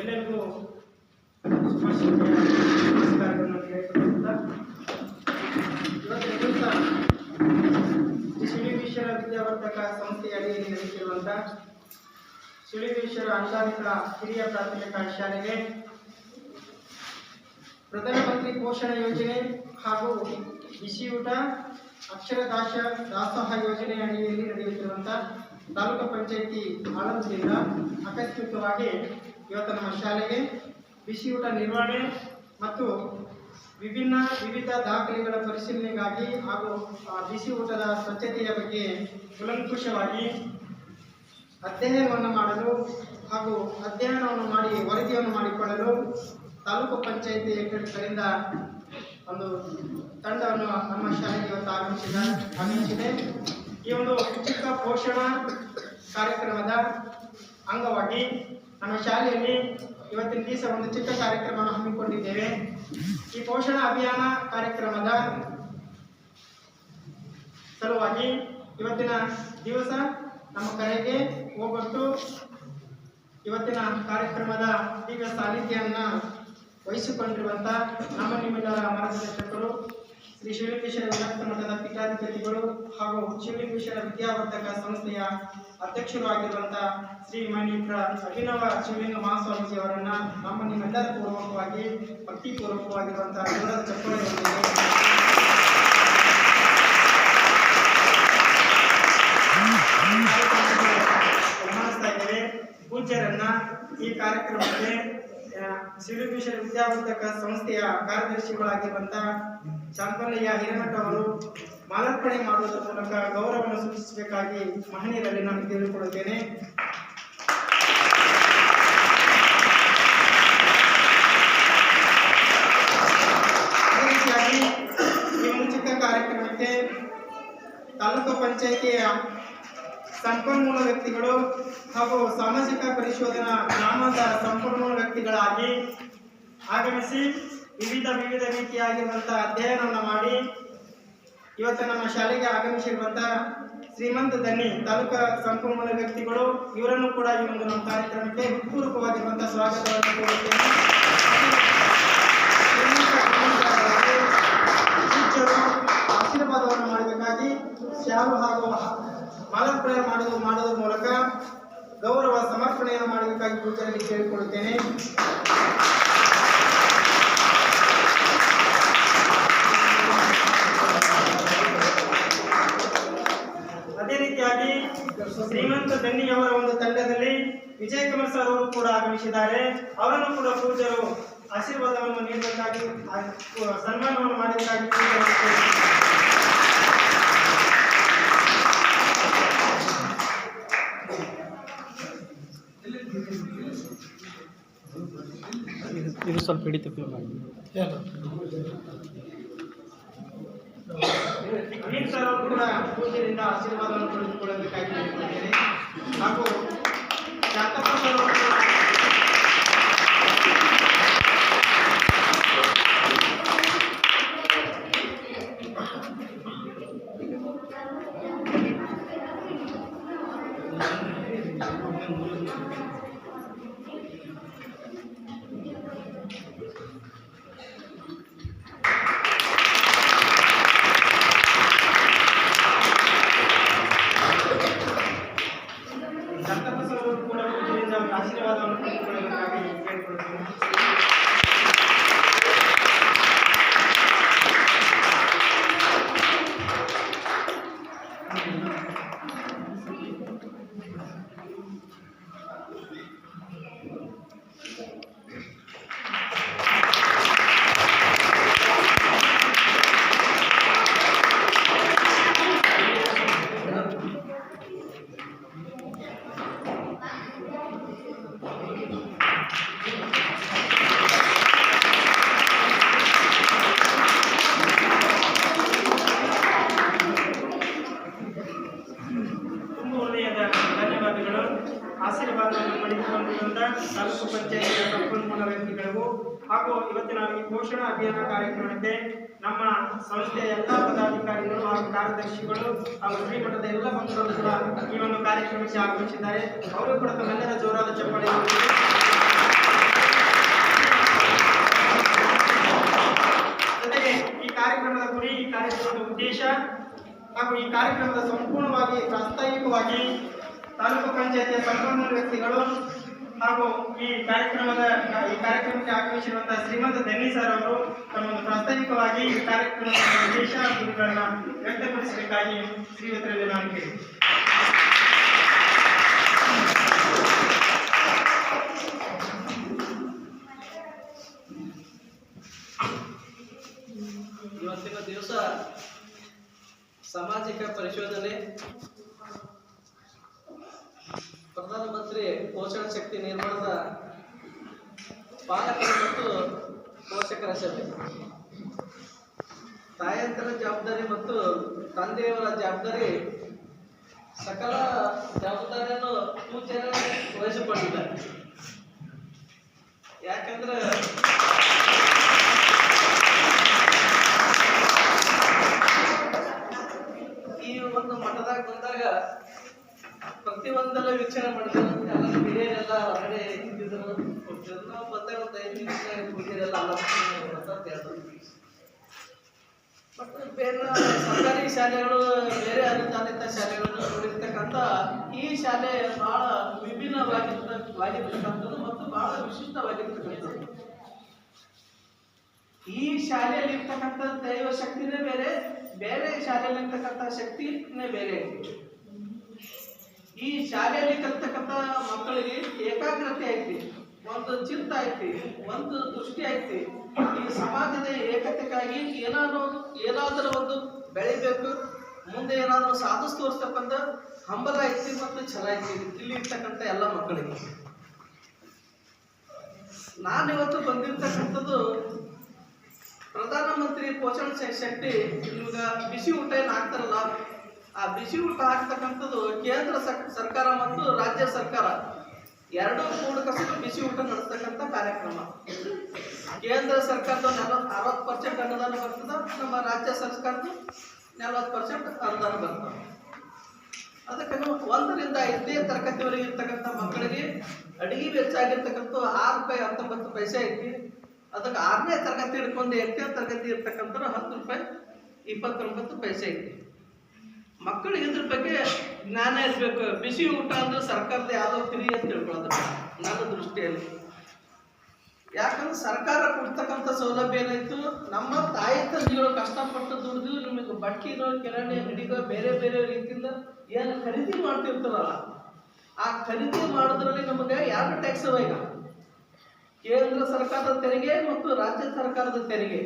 ಎಲ್ಲರಿಗೂ ನಮಸ್ಕಾರಗಳನ್ನು ಹೇಳಿಕೊಳ್ಳುತ್ತಾ ಇವತ್ತಿನ ದಿವಸ ಶಿವಲಿಂಗೇಶ್ವರ ವಿದ್ಯಾವರ್ಧಕ ಸಂಸ್ಥೆಯ ಅಡಿಯಲ್ಲಿ ನಡೆಯುತ್ತಿರುವಂತಹ ಶಿವಲಿಂಗೇಶ್ವರ ಅನುದಾನಿತ ಹಿರಿಯ ಪ್ರಾಥಮಿಕ ಶಾಲೆಗೆ ಪ್ರಧಾನಮಂತ್ರಿ ಪೋಷಣ ಯೋಜನೆ ಹಾಗೂ ಬಿಸಿಯೂಟ ಅಕ್ಷರ ದಾಸೋಹ ಯೋಜನೆ ಅಡಿಯಲ್ಲಿ ನಡೆಯುತ್ತಿರುವಂತಹ ತಾಲೂಕು ಪಂಚಾಯಿತಿ ಆಡಳಿತದಿಂದ ಆಕಸ್ಮಿಕವಾಗಿ ಇವತ್ತು ನಮ್ಮ ಶಾಲೆಗೆ ಬಿಸಿಯೂಟ ನಿರ್ವಹಣೆ ಮತ್ತು ವಿವಿಧ ದಾಖಲೆಗಳ ಪರಿಶೀಲನೆಗಾಗಿ ಹಾಗೂ ಬಿಸಿ ಊಟದ ಸ್ವಚ್ಛತೆಯ ಬಗ್ಗೆ ಕೂಲಂಕುಷವಾಗಿ ಅಧ್ಯಯನವನ್ನು ಮಾಡಲು ಹಾಗೂ ಅಧ್ಯಯನವನ್ನು ಮಾಡಿ ವರದಿಯನ್ನು ಮಾಡಿಕೊಳ್ಳಲು ತಾಲೂಕು ಪಂಚಾಯಿತಿ ಕಡೆಯಿಂದ ಒಂದು ತಂಡವನ್ನು ನಮ್ಮ ಶಾಲೆಗೆ ಇವತ್ತು ಆಗಮಿಸಿದೆ. ಈ ಒಂದು ಉಚಿತ ಪೋಷಣಾ ಕಾರ್ಯಕ್ರಮದ ಅಂಗವಾಗಿ ನಮ್ಮ ಶಾಲೆಯಲ್ಲಿ ಇವತ್ತಿನ ದಿವಸ ಒಂದು ಚಿಕ್ಕ ಕಾರ್ಯಕ್ರಮವನ್ನು ಹಮ್ಮಿಕೊಂಡಿದ್ದೇವೆ. ಈ ಪೋಷಣಾ ಅಭಿಯಾನ ಕಾರ್ಯಕ್ರಮದ ಸಲುವಾಗಿ ಇವತ್ತಿನ ದಿವಸ ನಮ್ಮ ಕರೆಗೆ ಹೋಗೊಟ್ಟು ಇವತ್ತಿನ ಕಾರ್ಯಕ್ರಮದ ದಿವ್ಯ ಸಾನ್ನಿಧ್ಯವನ್ನು ವಹಿಸಿಕೊಂಡಿರುವಂಥ ನಮ್ಮ ನಿಮ್ಮೆಲ್ಲರ ಮಾರ್ಗದರ್ಶಕರು ಶ್ರೀ ಶಿವಲಿಂಗೇಶ್ವರ ವಿರಕ್ತ ಮಠದ ಪೀಠಾಧಿಪತಿಗಳು ಹಾಗೂ ಶಿವಲಿಂಗೇಶ್ವರ ವಿದ್ಯಾವರ್ಧಕ ಸಂಸ್ಥೆಯ ಅಧ್ಯಕ್ಷರು ಆಗಿರುವಂಥ ಶ್ರೀ ಮಾನ್ಯ ಅಭಿನವ ಶಿವಲಿಂಗ ಮಹಾಸ್ವಾಮೀಜಿ ಅವರನ್ನ ನಮ್ಮ ನಿಮ್ಮೆಲ್ಲರ ಪೂರ್ವಕವಾಗಿ ಭಕ್ತಿಪೂರ್ವಕವಾಗಿರುವಂತಹ ಜೋರದ ಚಪ್ಪಾಳೆಯೊಂದಿಗೆ ಗಮನಿಸ್ತಾ ಇದ್ದೇವೆ. ಪೂಜ್ಯರನ್ನ ಈ ಕಾರ್ಯಕ್ರಮಕ್ಕೆ ಶಿವಲಿಂಗೇಶ್ವರ ವಿದ್ಯಾವರ್ಧಕ ಸಂಸ್ಥೆಯ ಕಾರ್ಯದರ್ಶಿಗಳಾಗಿರುವಂತಹ ಶಾಂತಲಯ್ಯ ಹಿರೇಮಠ ಅವರು ಮಾಲಾರ್ಪಣೆ ಮಾಡುವುದರ ಮೂಲಕ ಗೌರವವನ್ನು ಸೂಚಿಸಬೇಕಾಗಿ ಮಹನೀಯರಲ್ಲಿ ನಾನು ಕೇಳಿಕೊಳ್ಳುತ್ತೇನೆ. ಅದೇ ರೀತಿಯಾಗಿ ಈ ಒಂದು ಚಿಕ್ಕ ಕಾರ್ಯಕ್ರಮಕ್ಕೆ ತಾಲೂಕು ಪಂಚಾಯಿತಿಯ ಸಂಪನ್ಮೂಲ ವ್ಯಕ್ತಿಗಳು ಹಾಗೂ ಸಾಮಾಜಿಕ ಪರಿಶೋಧನಾ ಗ್ರಾಮದ ಸಂಪನ್ಮೂಲ ವ್ಯಕ್ತಿಗಳಾಗಿ ಆಗಮಿಸಿ ವಿವಿಧ ರೀತಿಯಾಗಿರುವಂತಹ ಅಧ್ಯಯನವನ್ನು ಮಾಡಿ ಇವತ್ತು ನಮ್ಮ ಶಾಲೆಗೆ ಆಗಮಿಸಿರುವಂತಹ ಶ್ರೀಮಂತ ದನ್ನಿ ತಾಲೂಕಾ ಸಂಪನ್ಮೂಲ ವ್ಯಕ್ತಿಗಳು ಇವರನ್ನು ಕೂಡ ಈ ಒಂದು ನಮ್ಮ ಕಾರ್ಯಕ್ರಮಕ್ಕೆ ಹೃತ್ಪೂರ್ವಕವಾಗಿರುವಂತಹ ಸ್ವಾಗತವನ್ನು ಕೋರುತ್ತೇನೆ. ಆಶೀರ್ವಾದವನ್ನು ಮಾಡಬೇಕಾಗಿ ಶಾಲು ಹಾಗೂ ಮಾಲಾರ್ಪಣೆ ಮಾಡುವುದರ ಮೂಲಕ ಗೌರವ ಸಮರ್ಪಣೆಯನ್ನು ಮಾಡಬೇಕಾಗಿ ಪೂಜೆಯಲ್ಲಿ ಕೇಳಿಕೊಳ್ಳುತ್ತೇನೆ. ಅದೇ ರೀತಿಯಾಗಿ ಶ್ರೀಮಂತ ದನ್ನಿಯವರ ಒಂದು ತಂಡದಲ್ಲಿ ವಿಜಯ್ ಕುಮಾರ್ ಸರ್ ಅವರು ಕೂಡ ಆಗಮಿಸಿದ್ದಾರೆ. ಅವರನ್ನು ಕೂಡ ಪೂಜರು ಆಶೀರ್ವಾದವನ್ನು ನೀಡಬೇಕಾಗಿ ಸನ್ಮಾನವನ್ನು ಮಾಡಬೇಕಾಗಿ ಇದು ಸ್ವಲ್ಪ ಹಿಡಿತು ಅಮೀನ್ ಸರ್ ಅವರು ಕೂಡ ಪೂಜೆಯಿಂದ ಆಶೀರ್ವಾದವನ್ನು ಪಡೆದುಕೊಳ್ಳಬೇಕಾಗಿ ಕೇಳಿಕೊಂಡಿದ್ದೇನೆ. ಹಾಗೂ ಶಾಂತಪ್ಪ ಸರ್ ಅವರು ಆಶೀರ್ವಾದವನ್ನು ಪಡೆದುಕೊಳ್ಳಬೇಕಾಗಿ ಕೇಳಿಕೊಳ್ಳುತ್ತೇನೆ. ಆಶೀರ್ವಾದವನ್ನು ಪಡೆದುಕೊಂಡಿರುವಂಥ ತಾಲೂಕು ಪಂಚಾಯಿತಿಯ ಸಂಪನ್ಮೂಲ ವ್ಯಕ್ತಿಗಳಿಗೂ ಹಾಗೂ ಇವತ್ತಿನ ಈ ಪೋಷಣಾ ಅಭಿಯಾನ ಕಾರ್ಯಕ್ರಮಕ್ಕೆ ನಮ್ಮ ಸಂಸ್ಥೆಯ ಎಲ್ಲ ಪದಾಧಿಕಾರಿಗಳು ಹಾಗೂ ಕಾರ್ಯದರ್ಶಿಗಳು ಹಾಗೂ ಶ್ರೀಮಠದ ಎಲ್ಲ ಬಂಧುಗಳು ಕೂಡ ಈ ಒಂದು ಕಾರ್ಯಕ್ರಮಕ್ಕೆ ಆಗಮಿಸಿದ್ದಾರೆ. ಅವರು ಕೂಡ ತಮ್ಮೆಲ್ಲರ ಜೋರಾದ ಚಪ್ಪಾಳೆ ಹಾಗೂ ಈ ಕಾರ್ಯಕ್ರಮದ ಸಂಪೂರ್ಣವಾಗಿ ಪ್ರಾಸ್ತಾವಿಕವಾಗಿ ತಾಲೂಕು ಪಂಚಾಯತಿಯ ಸಂಪನ್ಮೂಲ ವ್ಯಕ್ತಿಗಳು ಹಾಗೂ ಈ ಕಾರ್ಯಕ್ರಮಕ್ಕೆ ಆಗಮಿಸಿರುವಂತಹ ಶ್ರೀಮಂತ ಧನ್ನಿ ಸರ್ ಅವರು ತಮ್ಮನ್ನು ಪ್ರಾಸ್ತಾವಿಕವಾಗಿ ಈ ಕಾರ್ಯಕ್ರಮದ ವಿಶೇಷ ಗುರುಗಳನ್ನ ವ್ಯಕ್ತಪಡಿಸಬೇಕಾಗಿ ಶ್ರೀಯುತರಲ್ಲಿ ನಾನು ಕೇಳಿ. ಇವತ್ತಿನ ದಿವಸ ಸಾಮಾಜಿಕ ಪರಿಶೋಧನೆ ಪ್ರಧಾನಮಂತ್ರಿ ಪೋಷಣ ಶಕ್ತಿ ನಿರ್ಮಾಣದ ಪಾಲಕರ ಮತ್ತು ಪೋಷಕರ ಸಭೆ, ತಾಯಂತರ ಜವಾಬ್ದಾರಿ ಮತ್ತು ತಂದೆಯವರ ಜವಾಬ್ದಾರಿ, ಸಕಲ ಜವಾಬ್ದಾರಿಯನ್ನು ಸೂಚನೆ ವಹಿಸಿಕೊಂಡಿದ್ದಾರೆ. ಯಾಕಂದ್ರೆ ಈ ಒಂದು ಮಠದಾಗ ಬಂದಾಗ ಪ್ರತಿಯೊಂದೆಲ್ಲ ವೀಕ್ಷಣೆ ಮಾಡಿದ್ರು. ಎಲ್ಲ ಹಿರಿಯರೆಲ್ಲ ಹೊರಗಡೆ ಇದ್ದಿದ್ರು, ನಾವು ಬಂದಾಗ ಒಂದು 5 ನಿಮಿಷ ಹುಡುಗಿಯರೆಲ್ಲ ಅಲ್ಲ ಅಂತ ಹೇಳ್ತಾರೆ. ಮತ್ತು ಬೇರೆ ಸರ್ಕಾರಿ ಶಾಲೆಗಳು, ಬೇರೆ ಅನುದಾನಿತ ಶಾಲೆಗಳನ್ನು ನೋಡಿರ್ತಕ್ಕಂಥ ಈ ಶಾಲೆ ಬಹಳ ವಿಭಿನ್ನವಾಗಿರ್ತಕ್ಕಂಥದ್ದು ಮತ್ತು ಬಹಳ ವಿಶಿಷ್ಟವಾಗಿರ್ತಕ್ಕಂಥದ್ದು. ಈ ಶಾಲೆಯಲ್ಲಿ ಇರ್ತಕ್ಕಂಥ ದೈವ ಶಕ್ತಿನೇ ಬೇರೆ, ಬೇರೆ ಶಾಲೆಯಲ್ಲಿ ಇರ್ತಕ್ಕಂಥ ಶಕ್ತಿನೇ ಬೇರೆ. ಈ ಶಾಲೆಯಲ್ಲಿ ಕಲಿತಕ್ಕಂಥ ಮಕ್ಕಳಿಗೆ ಏಕಾಗ್ರತೆ ಐತಿ, ಒಂದು ಚಿತ್ತ ಐತಿ, ಒಂದು ದೃಷ್ಟಿ ಐತಿ. ಈ ಸಮಾಜದ ಏಕತೆಗಾಗಿ ಏನಾದರೂ ಒಂದು ಬೆಳಿಬೇಕು, ಮುಂದೆ ಏನಾದರೂ ಸಾಧಿಸಿ ತೋರಿಸ್ತಕ್ಕಂಥ ಹಂಬಲ ಐತಿ ಮತ್ತು ಛಲ ಐತಿ ಇಲ್ಲಿ ಇರ್ತಕ್ಕಂಥ ಎಲ್ಲ ಮಕ್ಕಳಿಗೆ. ನಾನಿವತ್ತು ಬಂದಿರ್ತಕ್ಕಂಥದ್ದು ಪ್ರಧಾನಮಂತ್ರಿ ಪೋಷಣ ಶಕ್ತಿ. ಇವಾಗ ಬಿಸಿ ಊಟ ಏನು ಹಾಕ್ತಾರಲ್ಲ, ಆ ಬಿಸಿ ಊಟ ಹಾಕ್ತಕ್ಕಂಥದ್ದು ಕೇಂದ್ರ ಸರ್ಕಾರ ಮತ್ತು ರಾಜ್ಯ ಸರ್ಕಾರ ಎರಡೂ ಕೂಡಕಸಲು ಬಿಸಿ ಊಟ ನಡೆಸ್ತಕ್ಕಂಥ ಕಾರ್ಯಕ್ರಮ. ಕೇಂದ್ರ ಸರ್ಕಾರದ 60% ಅನುದಾನ ಬರ್ತದ, ನಮ್ಮ ರಾಜ್ಯ ಸರ್ಕಾರದ 40% ಅನುದಾನ ಬರ್ತದೆ. ಅದಕ್ಕೆ 1ರಿಂದ 5ನೇ ತರಗತಿವರೆಗೆ ಇರ್ತಕ್ಕಂಥ ಮಕ್ಕಳಿಗೆ ಅಡಿಗೆ ವೆಚ್ಚ ಆಗಿರ್ತಕ್ಕಂಥ ₹6.19 ಐತಿ. ಅದಕ್ಕೆ 6ನೇ ತರಗತಿ ಹಿಡ್ಕೊಂಡು 8ನೇ ತರಗತಿ ಇರ್ತಕ್ಕಂಥ ₹10.29 ಐತಿ. ಮಕ್ಕಳಿಗೆ ಇದ್ರ ಬಗ್ಗೆ ಜ್ಞಾನ ಇರಬೇಕು. ಬಿಸಿ ಊಟ ಅಂದ್ರೆ ಸರ್ಕಾರದ ಯಾವುದೋ ಫ್ರೀ ಅಂತ ತಿಳ್ಕೊಳ್ಳೋದು ನನ್ನ ದೃಷ್ಟಿಯಲ್ಲಿ. ಯಾಕಂದ್ರೆ ಸರ್ಕಾರ ಕೊಡ್ತಕ್ಕಂಥ ಸೌಲಭ್ಯ ಏನಾಯ್ತು, ನಮ್ಮ ತಾಯಿ ತಂದೆಗಳು ಕಷ್ಟಪಟ್ಟು ದುಡಿದು ನಿಮಗೆ ಬಟ್ಟೆನೋ ಕಿರಾಣಿ ಅಂಗಡಿಗೋ ಬೇರೆ ಬೇರೆ ರೀತಿಯಿಂದ ಏನು ಖರೀದಿ ಮಾಡ್ತಿರ್ತಾರಲ್ಲ, ಆ ಖರೀದಿ ಮಾಡೋದ್ರಲ್ಲಿ ನಮಗೆ 2 ಟ್ಯಾಕ್ಸ್ ಅವ. ಈಗ ಕೇಂದ್ರ ಸರ್ಕಾರದ ತೆರಿಗೆ ಮತ್ತು ರಾಜ್ಯ ಸರ್ಕಾರದ ತೆರಿಗೆ,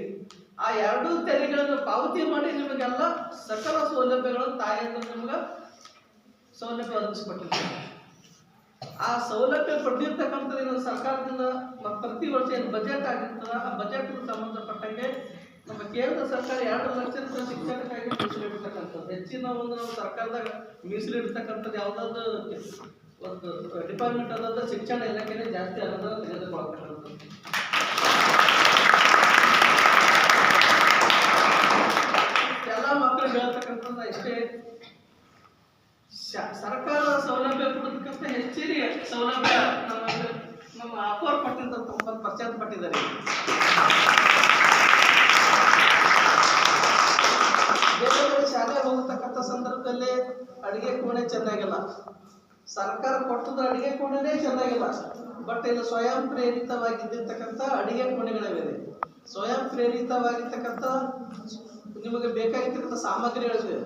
ಆ 2 ತೆರಿಗೆಗಳನ್ನು ಪಾವತಿ ಮಾಡಿ ನಿಮಗೆಲ್ಲ ಸಕಲ ಸೌಲಭ್ಯಗಳನ್ನು ತಾಯಿಯಿಂದ ನಿಮ್ಗೆ ಸೌಲಭ್ಯ ಒದಗಿಸ್ಕೊಟ್ಟಿರ್ತಾರೆ. ಆ ಸೌಲಭ್ಯ ಪಡೆದಿರ್ತಕ್ಕಂಥದ್ದು ಸರ್ಕಾರದಿಂದ ಪ್ರತಿ ವರ್ಷ ಏನು ಬಜೆಟ್ ಆಗಿರ್ತದೆ, ಆ ಬಜೆಟ್ ಸಂಬಂಧಪಟ್ಟಂಗೆ ನಮ್ಮ ಕೇಂದ್ರ ಸರ್ಕಾರ 2 ಲಕ್ಷ ರೂಪಾಯಿ ಶಿಕ್ಷಣಕ್ಕಾಗಿ ಮೀಸಲಿಡ್ತಕ್ಕಂಥದ್ದು. ಹೆಚ್ಚಿನ ಒಂದು ನಮ್ಮ ಸರ್ಕಾರದಾಗ ಮೀಸಲಿಡ್ತಕ್ಕಂಥದ್ದು ಯಾವುದಾದ್ರು ಒಂದು ಡಿಪಾರ್ಟ್ಮೆಂಟ್ ಆದ ಶಿಕ್ಷಣ ಇಲಾಖೆನೇ ಜಾಸ್ತಿ ಅನುದಾನ ತೆಗೆದುಕೊಳ್ತಕ್ಕಂಥದ್ದು. ಎಲ್ಲ ಮಕ್ಕಳು ಹೇಳ್ತಕ್ಕಂಥದ್ದು ಇಷ್ಟೇ, ಸರ್ಕಾರದ ಸೌಲಭ್ಯ ಕೊಡೋದಕ್ಕಿಂತ ಹೆಚ್ಚಿನ ಸೌಲಭ್ಯ ನಮ್ಮ ಅಪ್ಪವ್ರು ಪಟ್ಟಿದ್ದ 90% ಪಟ್ಟಿದ್ದಾರೆ. ಬೇರೆ ಬೇರೆ ಶಾಲೆಗೆ ಹೋಗತಕ್ಕಂಥ ಸಂದರ್ಭದಲ್ಲಿ ಅಡಿಗೆ ಕೋಣೆ ಚೆನ್ನಾಗಿಲ್ಲ, ಸರ್ಕಾರ ಕೊಟ್ಟದ ಅಡಿಗೆ ಕೋಣೆನೇ ಚೆನ್ನಾಗಿಲ್ಲ. ಬಟ್ ಇದು ಸ್ವಯಂ ಪ್ರೇರಿತವಾಗಿದ್ದಿರ್ತಕ್ಕಂಥ ಅಡಿಗೆ ಕೋಣೆಗಳಿವೆ. ಸ್ವಯಂ ಪ್ರೇರಿತವಾಗಿರ್ತಕ್ಕಂಥ ನಿಮಗೆ ಬೇಕಾಗಿರ್ತಕ್ಕಂಥ ಸಾಮಗ್ರಿಗಳಿವೆ.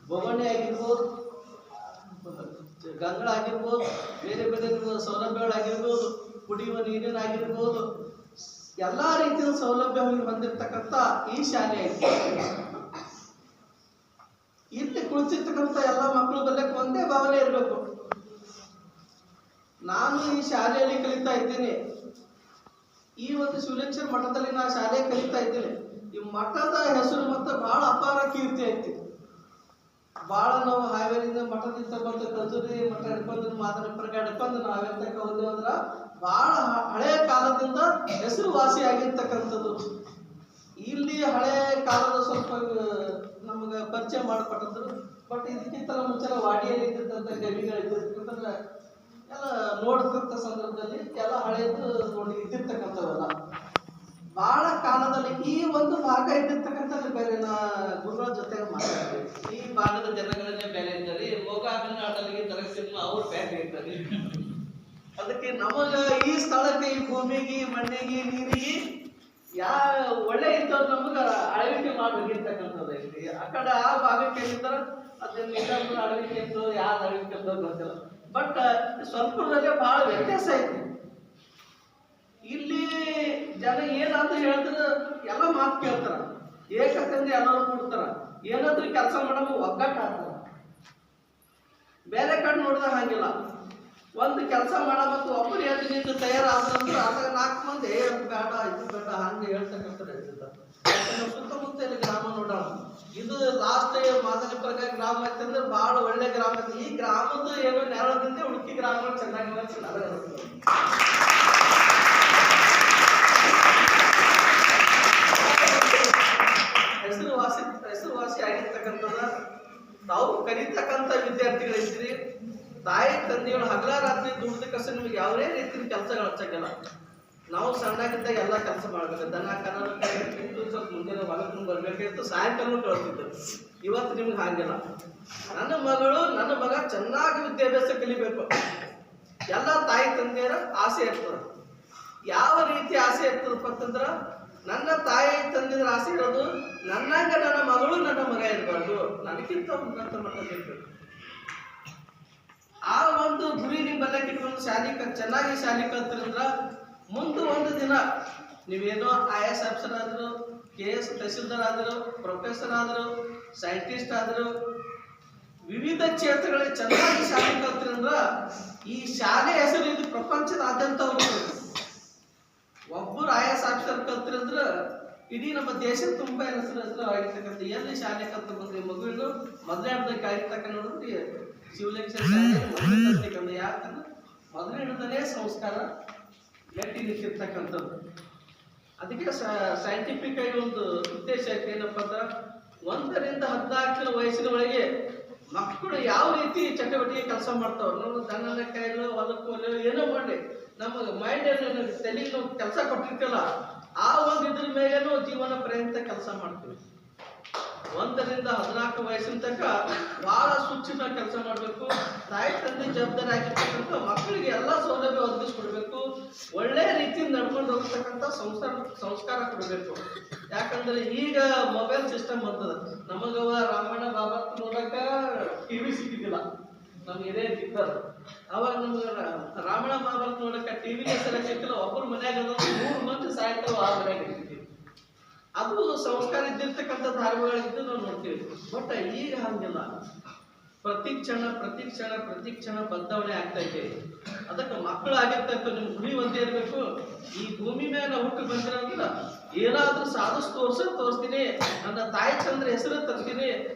ಬೊಗಣೆ ಆಗಿರ್ಬೋದು, ಗಂಗಳ ಆಗಿರ್ಬೋದು, ಬೇರೆ ಬೇರೆ ಸೌಲಭ್ಯಗಳಾಗಿರ್ಬೋದು, ಕುಡಿಯುವ ನೀರಿನ ಆಗಿರ್ಬೋದು, ಎಲ್ಲ ರೀತಿಯ ಸೌಲಭ್ಯವನ್ನು ಹೊಂದಿರತಕ್ಕಂಥ ಈ ಶಾಲೆ ಐತಿ. ಇಲ್ಲಿ ಕುಳಿತಿರ್ತಕ್ಕಂಥ ಎಲ್ಲ ಮಕ್ಕಳು ಬರಲಿಕ್ಕೆ ಒಂದೇ ಭಾವನೆ ಇರಬೇಕು, ನಾನು ಈ ಶಾಲೆಯಲ್ಲಿ ಕಲಿತಾ ಇದ್ದೀನಿ, ಈ ಒಂದು ಶಿವಲಿಂಗೇಶ್ವರ ಮಠದಲ್ಲಿ ನಾನು ಶಾಲೆ ಕಲಿತಾ ಇದ್ದೀನಿ. ಈ ಮಠದ ಹೆಸರು ಮತ್ತೆ ಬಹಳ ಅಪಾರ ಕೀರ್ತಿ ಐತಿ. ಭಾಳ ನಾವು ಹಾವೇರಿಯಿಂದ ಮಠದಿಂದ ಬಂದು ಕಜೂರಿ ಮಠ ಹಿಡ್ಕೊಂಡು ಮಾದನಪುರ ಹಿಡ್ಕೊಂಡು ನಾವು ಹಾವೇರಿ ತನಕ ಹೋದ್ವಿ ಅಂದ್ರೆ ಭಾಳ ಹಳೆಯ ಕಾಲದಿಂದ ಹೆಸರುವಾಸಿ ಆಗಿರ್ತಕ್ಕಂಥದ್ದು. ಇಲ್ಲಿ ಹಳೆಯ ಕಾಲದ ಸ್ವಲ್ಪ ನಮಗೆ ಪರಿಚಯ ಮಾಡಿಕೊಟ್ಟಿದ್ರು. ಬಟ್ ಇದಕ್ಕಿಂತ ಮುಂಚೆ ವಾಡಿಯಲ್ಲಿ ಇದ್ದಂಥ ಗವಿಗಳಿದ್ದಂದ್ರೆ ಎಲ್ಲ ನೋಡ್ತಕ್ಕಂಥ ಸಂದರ್ಭದಲ್ಲಿ ಎಲ್ಲ ಹಳೆಯದು ನೋಡಿ ಇದ್ದಿರ್ತಕ್ಕಂಥವೆಲ್ಲ ಭಾಳ ಕಾಲದಲ್ಲಿ ಆಮೇಲೆ ಈ ಒಂದು ಭಾಗ ಇದ್ದಿರ್ತಕ್ಕಂಥ ಬೇರೆ ಗುರುಗಳ ಜೊತೆ ಮಾತಾಡ್ತೀವಿ. ಈ ಭಾಗದ ಜನಗಳನ್ನೇ ಬೇರೆ ಇದ್ದಾರೆ, ಹೋಗಾಗನ ಅಡಲಿಗೆ ತರಸಿನ ಅವ್ರು ಬೇರೆ ಇದ್ದಾರೆ. ಅದಕ್ಕೆ ನಮಗ ಈ ಸ್ಥಳಕ್ಕೆ, ಈ ಭೂಮಿಗೆ, ಈ ಮಣ್ಣಿಗೆ, ನೀರಿಗೆ ಒಳ್ಳೆ ಇದ್ದವ್ರು ನಮಗ ಅಳವಿಕೆ ಮಾಡ್ಬೇಕಿರ್ತಕ್ಕಂಥದ್ದು ಐತಿ. ಆ ಕಡೆ ಆ ಭಾಗಕ್ಕೆ ಏನಿದ್ದಾರೆ ಅದನ್ನ ಇನ್ನೊಂದು ಅಳವಿಕೆ ಅಂತ ಯಾವ್ದು ಅಳವಿಕೆ ಅಂತ ಗೊತ್ತಿಲ್ಲ. ಬಟ್ ಸ್ವಲ್ಪದಲ್ಲೇ ಬಹಳ ವ್ಯತ್ಯಾಸ ಐತಿ. ಇಲ್ಲಿ ಜನ ಏನಂತ ಹೇಳಿದ್ರೆ ಎಲ್ಲ ಮಾತು ಕೇಳ್ತಾರ, ಏಕಂದ್ರೆ ಎಲ್ಲರೂ ಕೊಡ್ತಾರ, ಏನಾದ್ರೂ ಕೆಲಸ ಮಾಡೋ ಒಗ್ಗಟ್ಟು ಆಗ್ತಾರ. ಬೇರೆ ಕಡೆ ನೋಡಿದಾಗ ಹಂಗಿಲ್ಲ. ಒಂದು ಕೆಲಸ ಮಾಡಬೇಕು ಒಬ್ಬರು ಎದ್ದು ನಿಂತು ತಯಾರಾದ್ರಂದ್ರೆ ಅದಾಗ 4 ಮಂದಿ ಅದು ಬೇಡ ಇದು ಬೇಡ ಹಂಗೆ ಹೇಳ್ತಕ್ಕಂಥ ಸುತ್ತಮುತ್ತ ಇಲ್ಲಿ ಗ್ರಾಮ ನೋಡೋಣ. ಇದು ಲಾಸ್ಟ್ ಮಾದಲಿಪುರ ಗ್ರಾಮ ಐತಂದ್ರೆ ಬಹಳ ಒಳ್ಳೆ ಗ್ರಾಮ ಐತಿ. ಈ ಗ್ರಾಮದ ಏನೋ ನೆರಳದಿಂದ ಉಡುಕಿ ಗ್ರಾಮಗಳು ಚೆನ್ನಾಗಿ ಹೆಸರುವಾಸಿ ಆಗಿರ್ತಕ್ಕಂಥದ ತಾವು ಕಲಿತಕ್ಕಂಥ ವಿದ್ಯಾರ್ಥಿಗಳಿದ್ರಿ. ತಾಯಿ ತಂದೆಗಳು ಹಗಲ ರಾತ್ರಿ ದುಡ್ದ ಕಸ ನಿಮ್ಗೆ ಯಾವುದೇ ರೀತಿಯ ಕೆಲಸಗಳು ಹಚ್ಚಂಗಿಲ್ಲ. ನಾವು ಸಣ್ಣಾಗಿದ್ದಾಗ ಎಲ್ಲ ಕೆಲಸ ಮಾಡ್ಬೇಕು. ದನ ಕನ್ನಡ ಸ್ವಲ್ಪ ಮುಂಜಾನೆ ಹೊಲಕ್ಕೆ ಬರ್ಬೇಕಿತ್ತು, ಸಾಯಂಕಾಲ ಕಳ್ತಿದ್ದು. ಇವತ್ತು ನಿಮ್ಗೆ ಹಾಗಿಲ್ಲ. ನನ್ನ ಮಗ ಚೆನ್ನಾಗಿ ವಿದ್ಯಾಭ್ಯಾಸ ಕಲಿಬೇಕು, ಎಲ್ಲ ತಾಯಿ ತಂದೆಯರ ಆಸೆ ಇರ್ತದೆ. ಯಾವ ರೀತಿ ಆಸೆ ಇರ್ತದಪ್ಪ ಅಂತಂದ್ರೆ, ನನ್ನ ತಾಯಿ ತಂದೆಯರ ಆಸೆ ಇರೋದು ನನ್ನಂಗ ನನ್ನ ಮಗಳು ನನ್ನ ಮಗ ಇರಬಾರ್ದು, ನನಗಿಂತ ಉನ್ನತ ಮಟ್ಟದಲ್ಲಿ ಇರ್ಬೇಕು. ಆ ಒಂದು ಗುರಿ ನಿಮ್ಮಲ್ಲ ಇಟ್ಕೊಂಡು ಚೆನ್ನಾಗಿ ಶಾಲೆ ಕಲ್ತಿರಂದ್ರ ಮುಂದೆ ಒಂದು ದಿನ ನೀವೇನೋ IAS ಆಫೀಸರ್ ಆದ್ರು, KS ತಹಸೀಲ್ದಾರ್ ಆದ್ರು, ಪ್ರೊಫೆಸರ್ ಆದ್ರು, ಸೈಂಟಿಸ್ಟ್ ಆದ್ರು, ವಿವಿಧ ಕ್ಷೇತ್ರಗಳಲ್ಲಿ ಚೆನ್ನಾಗಿ ಶಾಲೆ ಕಲ್ತಿರಂದ್ರ ಈ ಶಾಲೆ ಹೆಸರು ಇದು ಪ್ರಪಂಚದಾದ್ಯಂತ ಹೋಗ್ತದೆ. ಒಬ್ಬರು IAS ಆಫೀಸರ್ ಕಲ್ತಿರಂದ್ರ ಇಡೀ ನಮ್ಮ ದೇಶ ತುಂಬಾ ಹೆಸರು ಆಗಿರ್ತಕ್ಕಂಥ ಎಲ್ಲಿ ಶಾಲೆ ಕಲ್ತ ಬಂದ್ರೆ ಮಗುವಿನ ಮೊದಲನೇದಾಗಿ ಆಗಿರ್ತಕ್ಕಂಥ ನೋಡಿದ್ರೆ ಶಿವಲಿಂಗೇಶ್ವರ ಶಾಲೆ ಯಾಕಂದ್ರೆ ಮೊದಲನೇದನೇ ಸಂಸ್ಕಾರ ಗಟ್ಟಿ ನಿಂತಿರ್ತಕ್ಕಂಥದ್ದು. ಅದಕ್ಕೆ ಸೈಂಟಿಫಿಕ್ ಆಗಿ ಒಂದು ಉದ್ದೇಶ ಏನಪ್ಪ ಅಂದ್ರೆ 1 ರಿಂದ 14 ವಯಸ್ಸಿನ ಒಳಗೆ ಮಕ್ಕಳು ಯಾವ ರೀತಿ ಚಟುವಟಿಕೆ ಕೆಲಸ ಮಾಡ್ತಾವ, ನಾವು ದನನ ಕಾಯಿಲು ಹೊಲಕ್ಕೂ ಏನೋ ಮಾಡಿ ನಮ್ಮ ಮೈಂಡ್ ತಲೆಗೆ ನಾವು ಕೆಲಸ ಕೊಟ್ಟಿರ್ತಿಲ್ಲ, ಆ ಒಂದು ಇದ್ರ ಮೇಲೇನೂ ಜೀವನ ಪರ್ಯಂತ ಕೆಲಸ ಮಾಡ್ತೀವಿ. 1 ರಿಂದ 14 ವಯಸ್ಸಿನ ತನಕ ಬಹಳ ಸೂಕ್ಷ್ಮ ಕೆಲಸ ಮಾಡಬೇಕು. ತಾಯಿ ತಂದೆ ಜವಾಬ್ದಾರಿ ಆಗಿರ್ತಕ್ಕಂಥ ಮಕ್ಕಳಿಗೆ ಎಲ್ಲ ಸೌಲಭ್ಯ ಒದಗಿಸ್ಕೊಡ್ಬೇಕು. ಒಳ್ಳೆ ರೀತಿಯಿಂದ ನಡ್ಕೊಂಡು ಹೋಗ್ತಕ್ಕಂಥ ಸಂಸ್ಕಾರ ಕೊಡಬೇಕು. ಯಾಕಂದ್ರೆ ಈಗ ಮೊಬೈಲ್ ಸಿಸ್ಟಮ್ ಬರ್ತದ. ನಮಗವ ರಾಮಾಯಣ ಬಾಬಾತ್ ನೋಡಕ TV ಸಿಕ್ಕಿದ್ದಿಲ್ಲ, ನಮ್ಗೆ ಇದೇ ಸಿಗ್ತದ. ಅವಾಗ ನಮ್ಗೆ ರಾಮಾಯಣ ಬಾಬಾತ್ ನೋಡಕ TV ಹೆಸರ ಸಿಕ್ಕಿಲ್ಲ. ಒಬ್ಬರು ಮನ್ಯಾಗ 3 ಮಂದಿ ಸಾಯಂಕಾಲ 6 ಮನ್ಯಾಗ ಇರ್ತೀವಿ. ಅದು ಸಂಸ್ಕಾರ ಇದ್ದಿರ್ತಕ್ಕಂಥ ಧಾರ್ಮಿಕಗಳಿದ್ದು ನಾವು ನೋಡ್ತೀವಿ. ಬಟ್ ಈಗ ಹಂಗಿಲ್ಲ. ಪ್ರತಿ ಕ್ಷಣ ಬದಲಾವಣೆ ಆಗ್ತಾ ಇದೆ. ಅದಕ್ಕೆ ಮಕ್ಕಳು ಆಗಿರ್ತಕ್ಕ ನಿಮ್ ಗುರಿ ಒಂದೇ ಇರಬೇಕು. ಈ ಭೂಮಿ ಮೇಲೆ ನಾವು ಹುಟ್ಟು ಬಂದಿರೋದಿಲ್ಲ, ಏನಾದ್ರೂ ಸಾಧಿಸಿ ತೋರಿಸ್ತೀನಿ, ನನ್ನ ತಾಯಿ ತಂದ್ರೆ ಹೆಸರು ತರ್ತೀನಿ,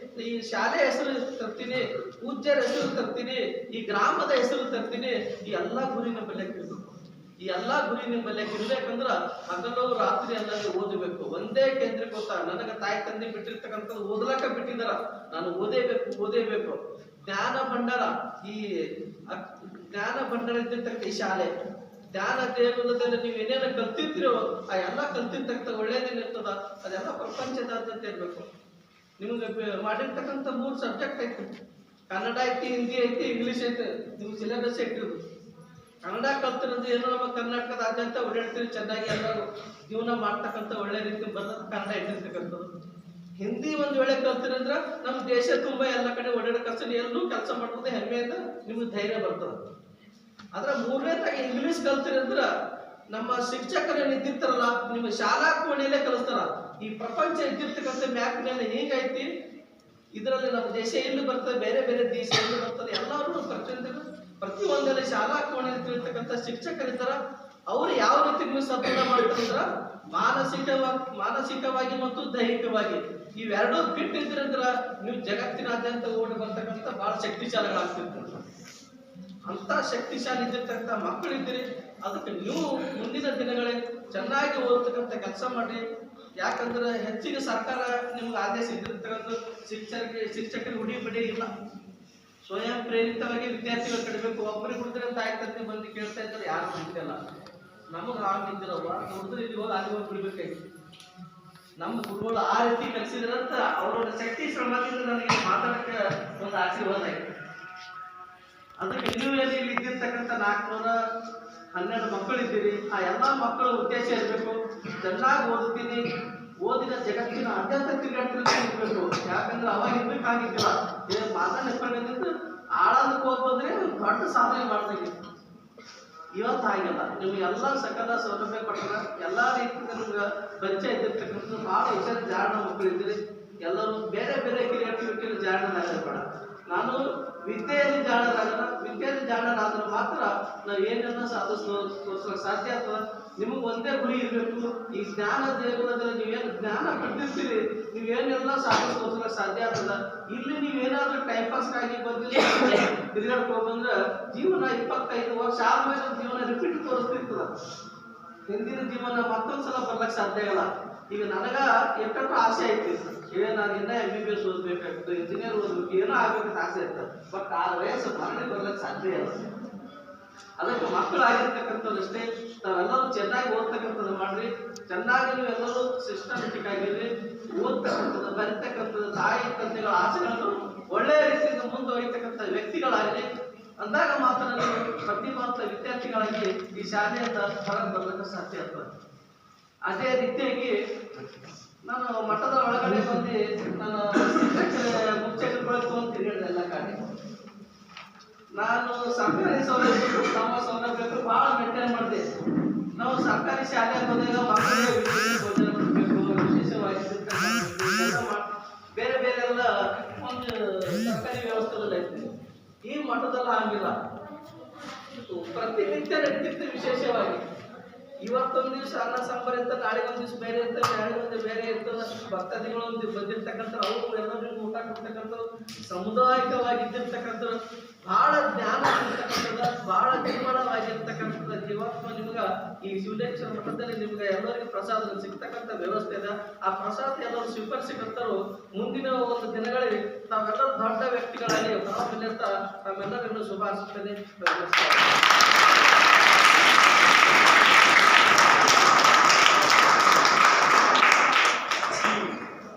ಈ ಶಾಲೆ ಹೆಸರು ತರ್ತೀನಿ, ಪೂಜ್ಯರ ಹೆಸರು ತರ್ತೀನಿ, ಈ ಗ್ರಾಮದ ಹೆಸರು ತರ್ತೀನಿ. ಈ ಎಲ್ಲಾ ಗುರಿ ನಮ್ಮಲ್ಲೇ ಈ ಎಲ್ಲಾ ಗುರಿ ನಿಮ್ಮಲ್ಲೇ ಇರ್ಬೇಕಂದ್ರ ಹಗಲು ರಾತ್ರಿ ಎಲ್ಲರೂ ಓದಬೇಕು. ಒಂದೇ ಕೇಂದ್ರೀಕೃತ. ನನಗೆ ತಾಯಿ ತಂದೆ ಬಿಟ್ಟಿರ್ತಕ್ಕಂಥದ್ದು ಓದ್ಲಕ್ಕ ಬಿಟ್ಟಿದಾರ, ನಾನು ಓದೇಬೇಕು. ಜ್ಞಾನ ಭಂಡಾರ, ಈ ಜ್ಞಾನ ಭಂಡಾರ ಇದ್ದಿರ್ತಕ್ಕ ಈ ಶಾಲೆ, ಜ್ಞಾನ ದೇಗುಲದಲ್ಲಿ ನೀವು ಏನೇನ ಕಲ್ತಿರ್ತೀರೋ ಆ ಎಲ್ಲ ಕಲ್ತಿರ್ತಕ್ಕಂಥ ಒಳ್ಳೇದೇನಿರ್ತದ ಅದೆಲ್ಲ ಪ್ರಪಂಚದಾದ್ಯಂತ ಇರ್ಬೇಕು. ನಿಮ್ಗೆ ಮಾಡಿರ್ತಕ್ಕಂಥ 3 ಸಬ್ಜೆಕ್ಟ್ ಐತಿ. ಕನ್ನಡ ಐತಿ, ಹಿಂದಿ ಐತಿ, ಇಂಗ್ಲಿಷ್ ಐತಿ. ನಿಮ್ಗೆ ಸಿಲೆಬಸ್ ಇಟ್ಟಿರೋದು ಕನ್ನಡ ಕಲ್ತಿರೋದು ಏನೋ ನಮ್ಮ ಕರ್ನಾಟಕದಾದ್ಯಂತ ಓಡಾಡ್ತೀವಿ, ಚೆನ್ನಾಗಿ ಎಲ್ಲರೂ ಜೀವನ ಮಾಡ್ತಕ್ಕಂಥ ಒಳ್ಳೆ ರೀತಿ ಬರ್ತದೆ. ಕನ್ನಡ ಇಟ್ಟಿರ್ತಕ್ಕಂಥದ್ದು. ಹಿಂದಿ ಒಂದು ವೇಳೆ ಕಲ್ತಿರಂದ್ರ ನಮ್ಮ ದೇಶ ತುಂಬಾ ಎಲ್ಲ ಕಡೆ ಓಡಾಡಕ್ಕೆ ಎಲ್ಲೂ ಕೆಲಸ ಮಾಡ್ಬೋದು, ಹೆಮ್ಮೆಯಿಂದ ನಿಮ್ಗೆ ಧೈರ್ಯ ಬರ್ತದೆ. ಆದ್ರೆ 3ನೇದಾಗಿ ಇಂಗ್ಲಿಷ್ ಕಲ್ತಿರಂದ್ರ ನಮ್ಮ ಶಿಕ್ಷಕರು ಇದ್ದಿರ್ತಾರಲ್ಲ, ನಿಮ್ಮ ಶಾಲಾ ಕೋಣೆಯಲ್ಲೇ ಕಲಿಸ್ತಾರ. ಈ ಪ್ರಪಂಚ ಇದ್ದಿರ್ತಕ್ಕಂಥ ಮ್ಯಾಪ್ನಲ್ಲಿ ಹೇಗೈತಿ, ಇದರಲ್ಲಿ ನಮ್ಮ ದೇಶ ಎಲ್ಲಿ ಬರ್ತದೆ, ಬೇರೆ ಬೇರೆ ದೇಶ ಎಲ್ಲಿ ಬರ್ತದೆ, ಎಲ್ಲರೂ ಪ್ರತಿಯೊಂದರಲ್ಲಿ ಶಾಲಾ ಕೋಣೆಯಲ್ಲಿ ತಿಳ್ತಕ್ಕಂಥ ಶಿಕ್ಷಕರಿದ್ದಾರ. ಅವ್ರು ಯಾವ ರೀತಿ ನೀವು ಸದೃಢ ಮಾಡ್ತಾರಂದ್ರ ಮಾನಸಿಕವಾಗಿ ಮತ್ತು ದೈಹಿಕವಾಗಿ ಇವೆರಡೂ ಫಿಟ್ ಇದ್ರಂದ್ರ ನೀವು ಜಗತ್ತಿನಾದ್ಯಂತ ಓಡಿ ಬರ್ತಕ್ಕಂಥ ಬಹಳ ಶಕ್ತಿಶಾಲಿಗಳಾಗ್ತಿರ್ತಾರೆ. ಅಂತ ಶಕ್ತಿಶಾಲಿ ಇದ್ದಿರ್ತಕ್ಕಂಥ ಮಕ್ಕಳಿದ್ದೀರಿ. ಅದಕ್ಕೆ ನೀವು ಮುಂದಿನ ದಿನಗಳೇ ಚೆನ್ನಾಗಿ ಓದ್ತಕ್ಕಂಥ ಕೆಲಸ ಮಾಡ್ರಿ. ಯಾಕಂದ್ರೆ ಹೆಚ್ಚಿಗೆ ಸರ್ಕಾರ ನಿಮ್ಗೆ ಆದೇಶ ಇದ್ದಿರ್ತಕ್ಕಂಥ ಶಿಕ್ಷಕರಿಗೆ ಹುಡಿ ಇಲ್ಲ. ಸ್ವಯಂ ಪ್ರೇರಿತವಾಗಿ ವಿದ್ಯಾರ್ಥಿಗಳು ಕಡಿಬೇಕು. ಒಬ್ಬರಿಗೆ ಹುಡುದ್ರೆ ತಾಯಿ ತಂದೆ ಬಂದು ಕೇಳ್ತಾ ಇದ್ದಾರೆ, ಯಾರು ಬಿಡ್ತಿಲ್ಲ. ನಮಗೆ ಹಾಗೆ ಇದ್ದಿರವ್ವ ನೋಡಿದ್ರೆ ಇಲ್ಲಿ ಹೋಗಿ ಅಲ್ಲಿ ಹೋಗಿ ಬಿಡ್ಬೇಕಾಗಿ ನಮ್ಮ ಗುರುಗಳು ಆ ರೀತಿ ಕಲಿಸಿದ್ರಂತ ಅವರ ಶಕ್ತಿ ಶ್ರಮದಿಂದ ನನಗೆ ಮಾತಾಡಕ್ಕೆ ಒಂದು ಆಶೀರ್ವಾದ ಆಯ್ತು. ಅದಕ್ಕೆ ನೀವು ಇಲ್ಲಿ ಇದ್ದಿರ್ತಕ್ಕಂಥ 412 ಮಕ್ಕಳಿದ್ದೀರಿ. ಆ ಎಲ್ಲ ಮಕ್ಕಳ ಉದ್ದೇಶ ಇರಬೇಕು, ಚೆನ್ನಾಗಿ ಓದ್ತೀನಿ, ಓದಿನ ಜಗತ್ತಿನ ಅತ್ಯಂತ ತಿರುಗಾಡ್ತಿರ್ಬೇಕು. ಯಾಕಂದ್ರೆ ಅವಾಗ ಇರ್ಬೇಕಾಗಿದ್ದಿಲ್ಲ, ಮಾತಾಡ್ಕೊಂಡು ಆಳದಕ್ಕೆ ಹೋಗಿ ಬಂದ್ರೆ ದೊಡ್ಡ ಸಾಧನೆ ಮಾಡ್ದಾಗಿತ್ತು. ಇವತ್ತು ಆಗಿಲ್ಲ. ನಿಮ್ಗೆ ಎಲ್ಲ ಸಕಲ ಸೌಲಭ್ಯ ಕೊಟ್ಟರೆ ಎಲ್ಲ ರೀತಿಯಿಂದ ನಿಮ್ಗೆ ಪರಿಚಯ ಇದ್ದಿರ್ತಕ್ಕಂಥ ಭಾಳ ಹುಷಾರು ಜಾಣ ಮಕ್ಕಳಿದ್ದೀರಿ. ಎಲ್ಲರೂ ಬೇರೆ ಬೇರೆ ಕ್ರಿಯೇಟಿವಿಟಿಯಲ್ಲಿ ಜಾಣರಾಗಬೇಡ. ನಾನು ವಿದ್ಯೆಯಲ್ಲಿ ಜಾಣರಾಗಲ್ಲ, ವಿದ್ಯೆಯಲ್ಲಿ ಜಾಣರಾದ್ರೆ ಮಾತ್ರ ನಾವು ಏನನ್ನ ಸಾಧಿಸೋಕೆ ಸಾಧ್ಯ ಆಗ್ತದೆ. ನಿಮಗೆ ಒಂದೇ ಗುರಿ ಇರಬೇಕು. ಈ ಜ್ಞಾನ ದೇಗುಲದಲ್ಲಿ ನೀವೇನು ಜ್ಞಾನ ಪಡೆದಿರ್ತೀರಿ, ನೀವೇನೆಲ್ಲ ಸಾಧಿಸೋಕೆ ಸಾಧ್ಯ ಆಗ್ತದ. ಇಲ್ಲಿ ನೀವೇನಾದ್ರೂ ಟೈಮ್ ಪಾಸ್ಗಾಗಿ ಬಂದಿಲ್ಲ ತಿರುಗಾಡ್ಕೊಂಡು ಬಂದ್ರೆ ಜೀವನ 25 ವರ್ಷ ಆದ್ಮೇಲೆ ಜೀವನ ರಿಪೀಟ್ ತೋರಿಸ್ತಿರ್ತದ. ಹಿಂದಿನ ಜೀವನ ಮತ್ತೊಂದ್ಸಲ ಬರ್ಲಕ್ಕೆ ಸಾಧ್ಯ ಇಲ್ಲ. ಈಗ ನನಗ ಎಷ್ಟೊಂದು ಆಸೆ ಐತಿ, ನಾನು ಇನ್ನ MBBS ಓದ್ಬೇಕಾಗ್ತದೆ, ಇಂಜಿನಿಯರ್ ಓದ್ಬೇಕು, ಏನೋ ಆಗ್ಬೇಕಂತ ಆಸೆ ಇರ್ತದೆ. ಬಟ್ ಆ ವಯಸ್ಸು ಬರ್ಲಿಕ್ಕೆ ಸಾಧ್ಯ ಇಲ್ಲ. ಅದಕ್ಕೆ ಮಕ್ಕಳಾಗಿರ್ತಕ್ಕಂಥದ್ದಷ್ಟೇ ತಾವೆಲ್ಲರೂ ಚೆನ್ನಾಗಿ ಓದ್ತಕ್ಕಂಥದ್ದು ಮಾಡ್ರಿ. ಚೆನ್ನಾಗಿ ನೀವೆಲ್ಲರೂ ಸಿಸ್ಟಮೆಟಿಕ್ ಆಗಿರ್ರಿ. ಓದ್ತಕ್ಕಂಥದ್ದು, ಬರೀತಕ್ಕಂಥದ್ದು, ತಾಯಿ ತಂದೆಗಳ ಆಸೆಗಳನ್ನು ಒಳ್ಳೆಯ ರೀತಿಯಿಂದ ಮುಂದುವರಿತಕ್ಕಂಥ ವ್ಯಕ್ತಿಗಳಾಗಲಿ. ಅಂದಾಗ ಮಾತ್ರ ನೀವು ಪ್ರತಿಭಾವಂತ ವಿದ್ಯಾರ್ಥಿಗಳಾಗಿ ಈ ಶಾಲೆಯಿಂದ ಹೊರಗೆ ಬರ್ಲಿಕ್ಕೆ ಸಾಧ್ಯ ಆಗ್ತದೆ. ಅದೇ ರೀತಿಯಾಗಿ ನಾನು ಮಠದ ಒಳಗಡೆ ಬಂದು ನಾನು ಮುಚ್ಚಬೇಕು ಅಂತ ಹೇಳಿದೆ. ಎಲ್ಲ ಕಾಡಿ ನಾನು ಸರ್ಕಾರಿ ಸೌಲಭ್ಯ ನಮ್ಮ ಸೌಲಭ್ಯಕ್ಕೆ ಭಾಳ ಮೇಂಟೈನ್ ಮಾಡಿದೆ. ನಾವು ಸರ್ಕಾರಿ ಶಾಲೆ ಬಂದಾಗ ಮಕ್ಕಳಿಗೆ ಭೋಜನ ಮಾಡಬೇಕು, ವಿಶೇಷವಾಗಿ ಬೇರೆ ಬೇರೆ ಎಲ್ಲ ಒಂದು ಸರ್ಕಾರಿ ವ್ಯವಸ್ಥೆಗಳು ಐತೆ. ಈ ಮಠದಲ್ಲಿ ಆಗಿಲ್ಲ, ಪ್ರತಿನಿತ್ಯ ನಡೀತಿತ್ತು. ವಿಶೇಷವಾಗಿ ಇವತ್ತೊಂದು ದಿವಸ ಅನ್ನ ಸಾಂಬಾರು ಇರ್ತದೆ, ನಾಳೆ ಒಂದು ದಿವಸ ಬೇರೆ ಇರ್ತದೆ, ನಾಳೆ ಒಂದು ಬೇರೆ ಇರ್ತದೆ. ಭಕ್ತಾದಿಗಳು ಒಂದು ಬಂದಿರ್ತಕ್ಕಂಥ ಅವರು ಎಲ್ಲರಿಗೂ ಊಟ ಕೊಡ್ತಕ್ಕಂಥ ಸಮುದಾಯಿಕವಾಗಿದ್ದಿರ್ತಕ್ಕಂಥ ಬಹಳ ಜ್ಞಾನ ಇರ್ತಕ್ಕಂಥದ್ದು, ಬಹಳ ಜೀವನವಾಗಿರ್ತಕ್ಕಂಥದ್ದು ಜೀವಾತ್ಮ ನಿಮ್ಗೆ ಈ ಶಿವಲಿಂಗೇಶ್ವರ ಮಠದಲ್ಲಿ ನಿಮ್ಗೆ ಎಲ್ಲರಿಗೂ ಪ್ರಸಾದ ಸಿಗ್ತಕ್ಕಂಥ ವ್ಯವಸ್ಥೆ ಇದೆ. ಆ ಪ್ರಸಾದ ಎಲ್ಲರೂ ಸ್ವೀಕರಿಸಿಕಂತರು ಮುಂದಿನ ಒಂದು ದಿನಗಳಲ್ಲಿ ತಾವೆಲ್ಲರೂ ದೊಡ್ಡ ವ್ಯಕ್ತಿಗಳಾಗಿ ಹೊರಬರಲಿ ಅಂತ ತಾವೆಲ್ಲರಿಗೂ ಶುಭಾಶಿಸ್ತೇನೆ.